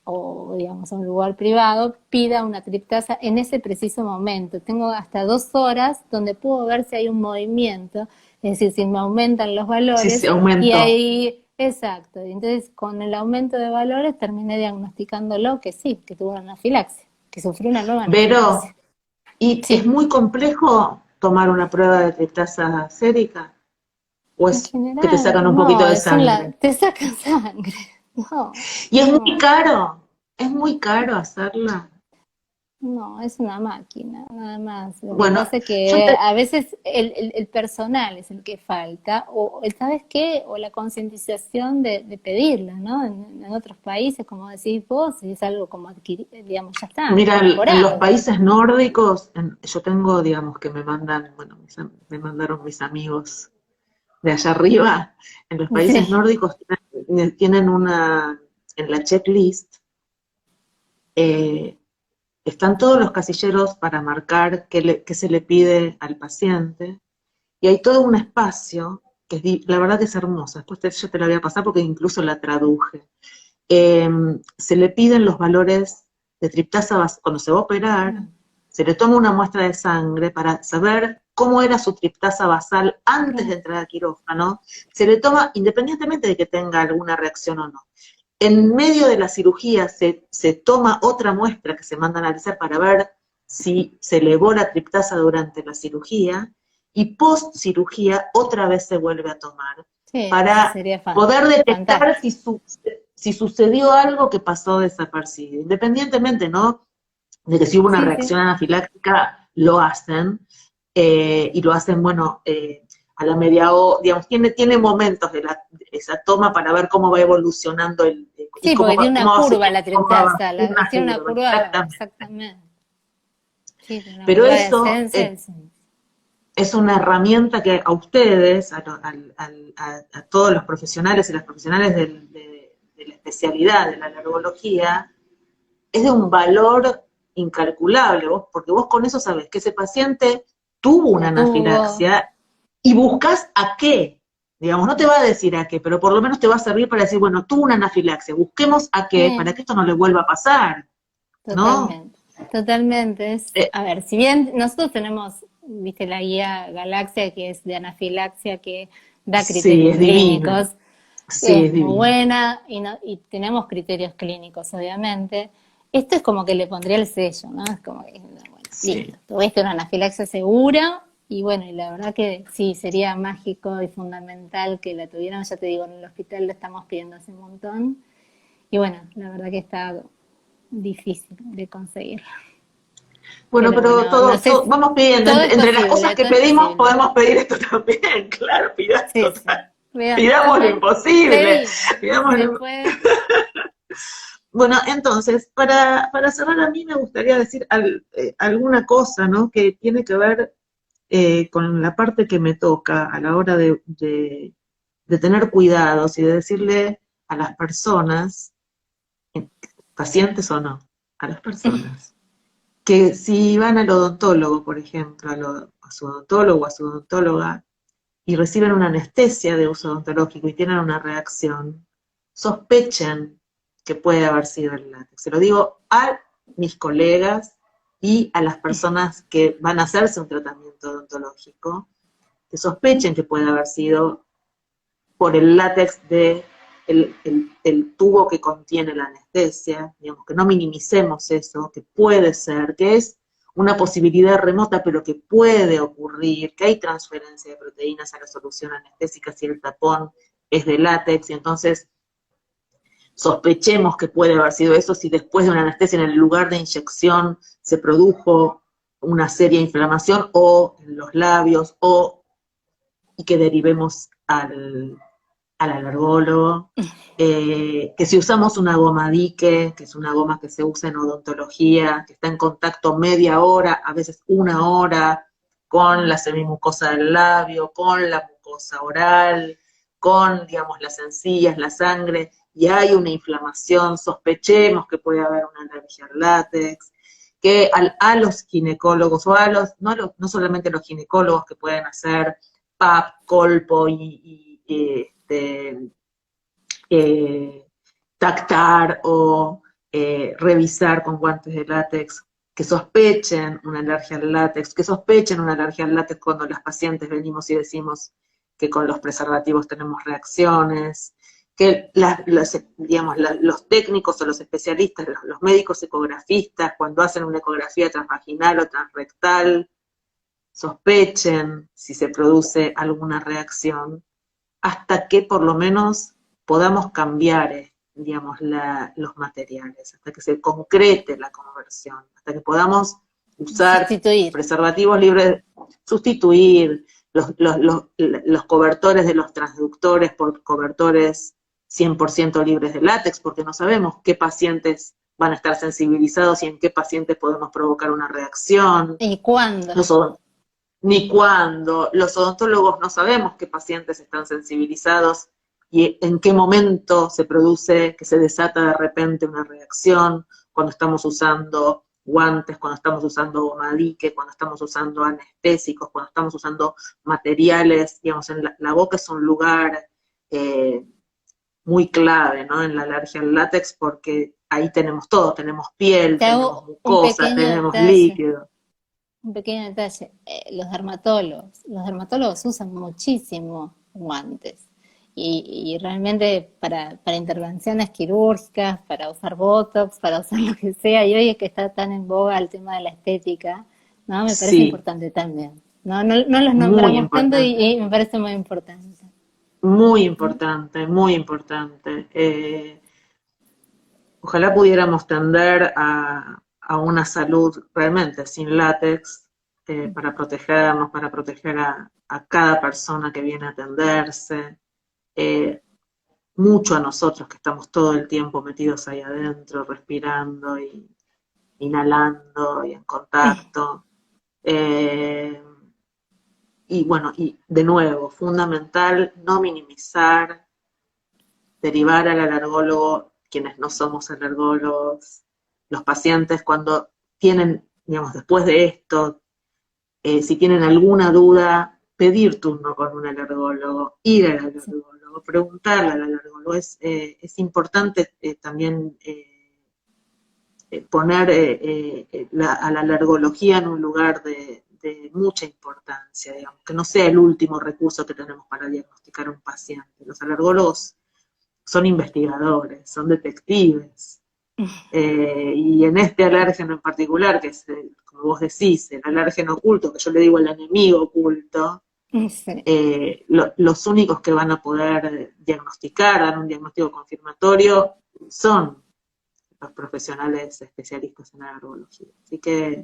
o, digamos a un lugar privado, pida una triptasa en ese preciso momento. Tengo hasta 2 horas donde puedo ver si hay un movimiento, es decir, si me aumentan los Sí, se valores y aumentó. ahí, exacto, y entonces con el aumento de valores terminé diagnosticándolo que sí, que tuvo una anafilaxia, que sufrió una nueva anafilaxia. Pero, ¿y es Sí, muy complejo tomar una prueba de triptasa sérica? ¿O en es que te general, sacan un poquito no, de sangre? te sacan sangre. No, Y no, es muy caro hacerla. no, es una máquina, nada más. Lo que Bueno, pasa es yo que te, a veces el personal es el que falta, o ¿sabes qué? O la concientización de pedirla, ¿no? En otros países, como decís vos, es algo como adquirir, digamos, ya está, mira, en los incorporado. países nórdicos, yo tengo, digamos, que me mandan, bueno, me mandaron mis amigos de allá arriba, en los países Sí, nórdicos tienen en la checklist, eh, están todos los casilleros para marcar qué se le pide al paciente, y hay todo un espacio, la verdad que es hermosa, después yo te la voy a pasar porque incluso la traduje. Se le piden los valores de triptasa cuando se va a operar, se le toma una muestra de sangre para saber cómo era su triptasa basal antes de claro. entrar al quirófano, se le toma independientemente de que tenga alguna reacción o no. En medio de la cirugía se toma otra muestra que se manda a analizar para ver si se elevó la triptasa durante la cirugía y post cirugía otra vez se vuelve a tomar Sí, eso para sería poder detectar fantástico. si sucedió algo que pasó desapercibido. Independientemente, ¿no? De que si hubo una Sí, reacción sí. anafiláctica, lo hacen, y lo hacen, bueno, a la media hora, digamos, tiene momentos de esa toma para ver cómo va evolucionando y Sí, porque tiene cómo una va a curva seguir, la cómo va triptasa, una tiene una curva, curva, exactamente. exactamente. Sí, tiene una Pero curva de eso ascenso y descenso. es una herramienta que a ustedes, a todos los profesionales y las profesionales de la especialidad de la alergología, es de un valor incalculable, porque vos con eso sabés que ese paciente tuvo una La tuvo, anafilaxia y buscas a qué. Digamos, no te va a decir a qué, pero por lo menos te va a servir para decir, bueno, tuvo una anafilaxia, busquemos a qué para que esto no le vuelva a pasar, ¿no? totalmente. Totalmente. Eh, A ver, si bien nosotros tenemos, viste, la guía Galaxia, que es de anafilaxia, que da sí, criterios es divina, clínicos, sí, es es muy divina. buena y tenemos criterios clínicos, obviamente. Esto es como que le pondría el sello, ¿no? Es como que, bueno, listo, Sí. tuviste una anafilaxia segura y bueno, y la verdad que sí, sería mágico y fundamental que la tuvieran. Ya te digo, en el hospital lo estamos pidiendo hace un montón. Y bueno, la verdad que está difícil de conseguir. Bueno, Pero pero bueno, no sé, vamos pidiendo, todo es entre las cosas posible, que todo es pedimos, posible. podemos pedir esto también, claro, Sí, sí. Veamos, pidamos lo total, imposible, pedimos. Si pidamos se lo- puede. Bueno, entonces, para cerrar, a mí me gustaría decir alguna cosa, ¿no? Que tiene que ver con la parte que me toca a la hora de tener cuidados y de decirle a las personas, pacientes o no, a las personas, que si van al odontólogo, por ejemplo, a su odontólogo o a su odontóloga, y reciben una anestesia de uso odontológico y tienen una reacción, sospechen que puede haber sido el látex. Se lo digo a mis colegas y a las personas que van a hacerse un tratamiento odontológico, que sospechen que puede haber sido por el látex de el tubo que contiene la anestesia, digamos, que no minimicemos eso, que puede ser, que es una posibilidad remota, pero que puede ocurrir, que hay transferencia de proteínas a la solución anestésica si el tapón es de látex, y entonces sospechemos que puede haber sido eso si después de una anestesia en el lugar de inyección se produjo una seria inflamación o en los labios o y que derivemos al alergólogo, que si usamos una goma dique, que es una goma que se usa en odontología, que está en contacto media hora, a veces una hora, con la semimucosa del labio, con la mucosa oral, con, digamos, las encías, la sangre, y hay una inflamación, sospechemos que puede haber una alergia al látex, que a los ginecólogos, o no solamente los ginecólogos que pueden hacer PAP, colpo eh, tactar o revisar con guantes de látex, que sospechen una alergia al látex, que sospechen una alergia al látex cuando las pacientes venimos y decimos que con los preservativos tenemos reacciones, que digamos, los técnicos o los especialistas, los médicos ecografistas, cuando hacen una ecografía transvaginal o transrectal, sospechen si se produce alguna reacción, hasta que por lo menos podamos cambiar, digamos, los materiales, hasta que se concrete la conversión, hasta que podamos usar Sustituir. preservativos libres, sustituir los cobertores de los transductores por cobertores 100% libres de látex, porque no sabemos qué pacientes van a estar sensibilizados y en qué pacientes podemos provocar una reacción. ¿Y cuándo? Los, ni cuándo. Los odontólogos no sabemos qué pacientes están sensibilizados y en qué momento se produce, que se desata de repente una reacción, cuando estamos usando guantes, cuando estamos usando gomadique, cuando estamos usando anestésicos, cuando estamos usando materiales, digamos, en la boca es un lugar eh, muy clave, ¿no? En la alergia al látex, porque ahí tenemos todo, tenemos piel, Te tenemos hago mucosa, tenemos líquido. un pequeño detalle. Los dermatólogos usan muchísimo guantes. Y realmente para intervenciones quirúrgicas, para usar Botox, para usar lo que sea, y hoy es que está tan en boga el tema de la estética, ¿no? Me parece Sí, importante también. No, no, no los muy nombramos tanto importante. y me parece muy importante. Muy importante, muy importante. Ojalá pudiéramos tender a una salud realmente sin látex para protegernos, para proteger a cada persona que viene a atenderse, eh, mucho a nosotros que estamos todo el tiempo metidos ahí adentro, respirando y inhalando y en contacto. Eh, y bueno, y de nuevo, fundamental no minimizar, derivar al alergólogo quienes no somos alergólogos, los pacientes cuando tienen, digamos, después de esto, si tienen alguna duda, pedir turno con un alergólogo, ir al Sí. alergólogo, preguntarle al alergólogo. Es importante también poner a la alergología en un lugar de mucha importancia, digamos, que no sea el último recurso que tenemos para diagnosticar a un paciente. Los alergólogos son investigadores, son detectives, y en este alérgeno en particular, que es, como vos decís, el alérgeno oculto, que yo le digo el enemigo oculto, Sí. Los únicos que van a poder diagnosticar, dar un diagnóstico confirmatorio, son los profesionales especialistas en alergología. Así que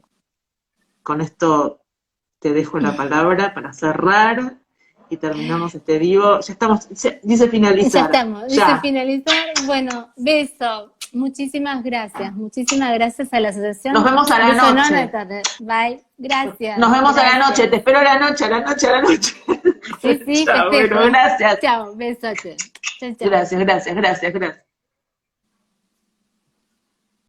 con esto te dejo la palabra para cerrar y terminamos este vivo. Ya estamos, dice Ya finalizar. estamos, dice Ya. finalizar. Bueno, beso. Muchísimas gracias. Muchísimas gracias a la Nos asociación. vemos a la Beso enorme. noche. Bye. Gracias. Nos vemos a la noche. Gracias. Te espero a la noche, a la noche, a la noche. Sí, sí, Chao, festejo. bueno, gracias. Chao, besote. Chao, chao. Gracias, gracias, gracias, gracias.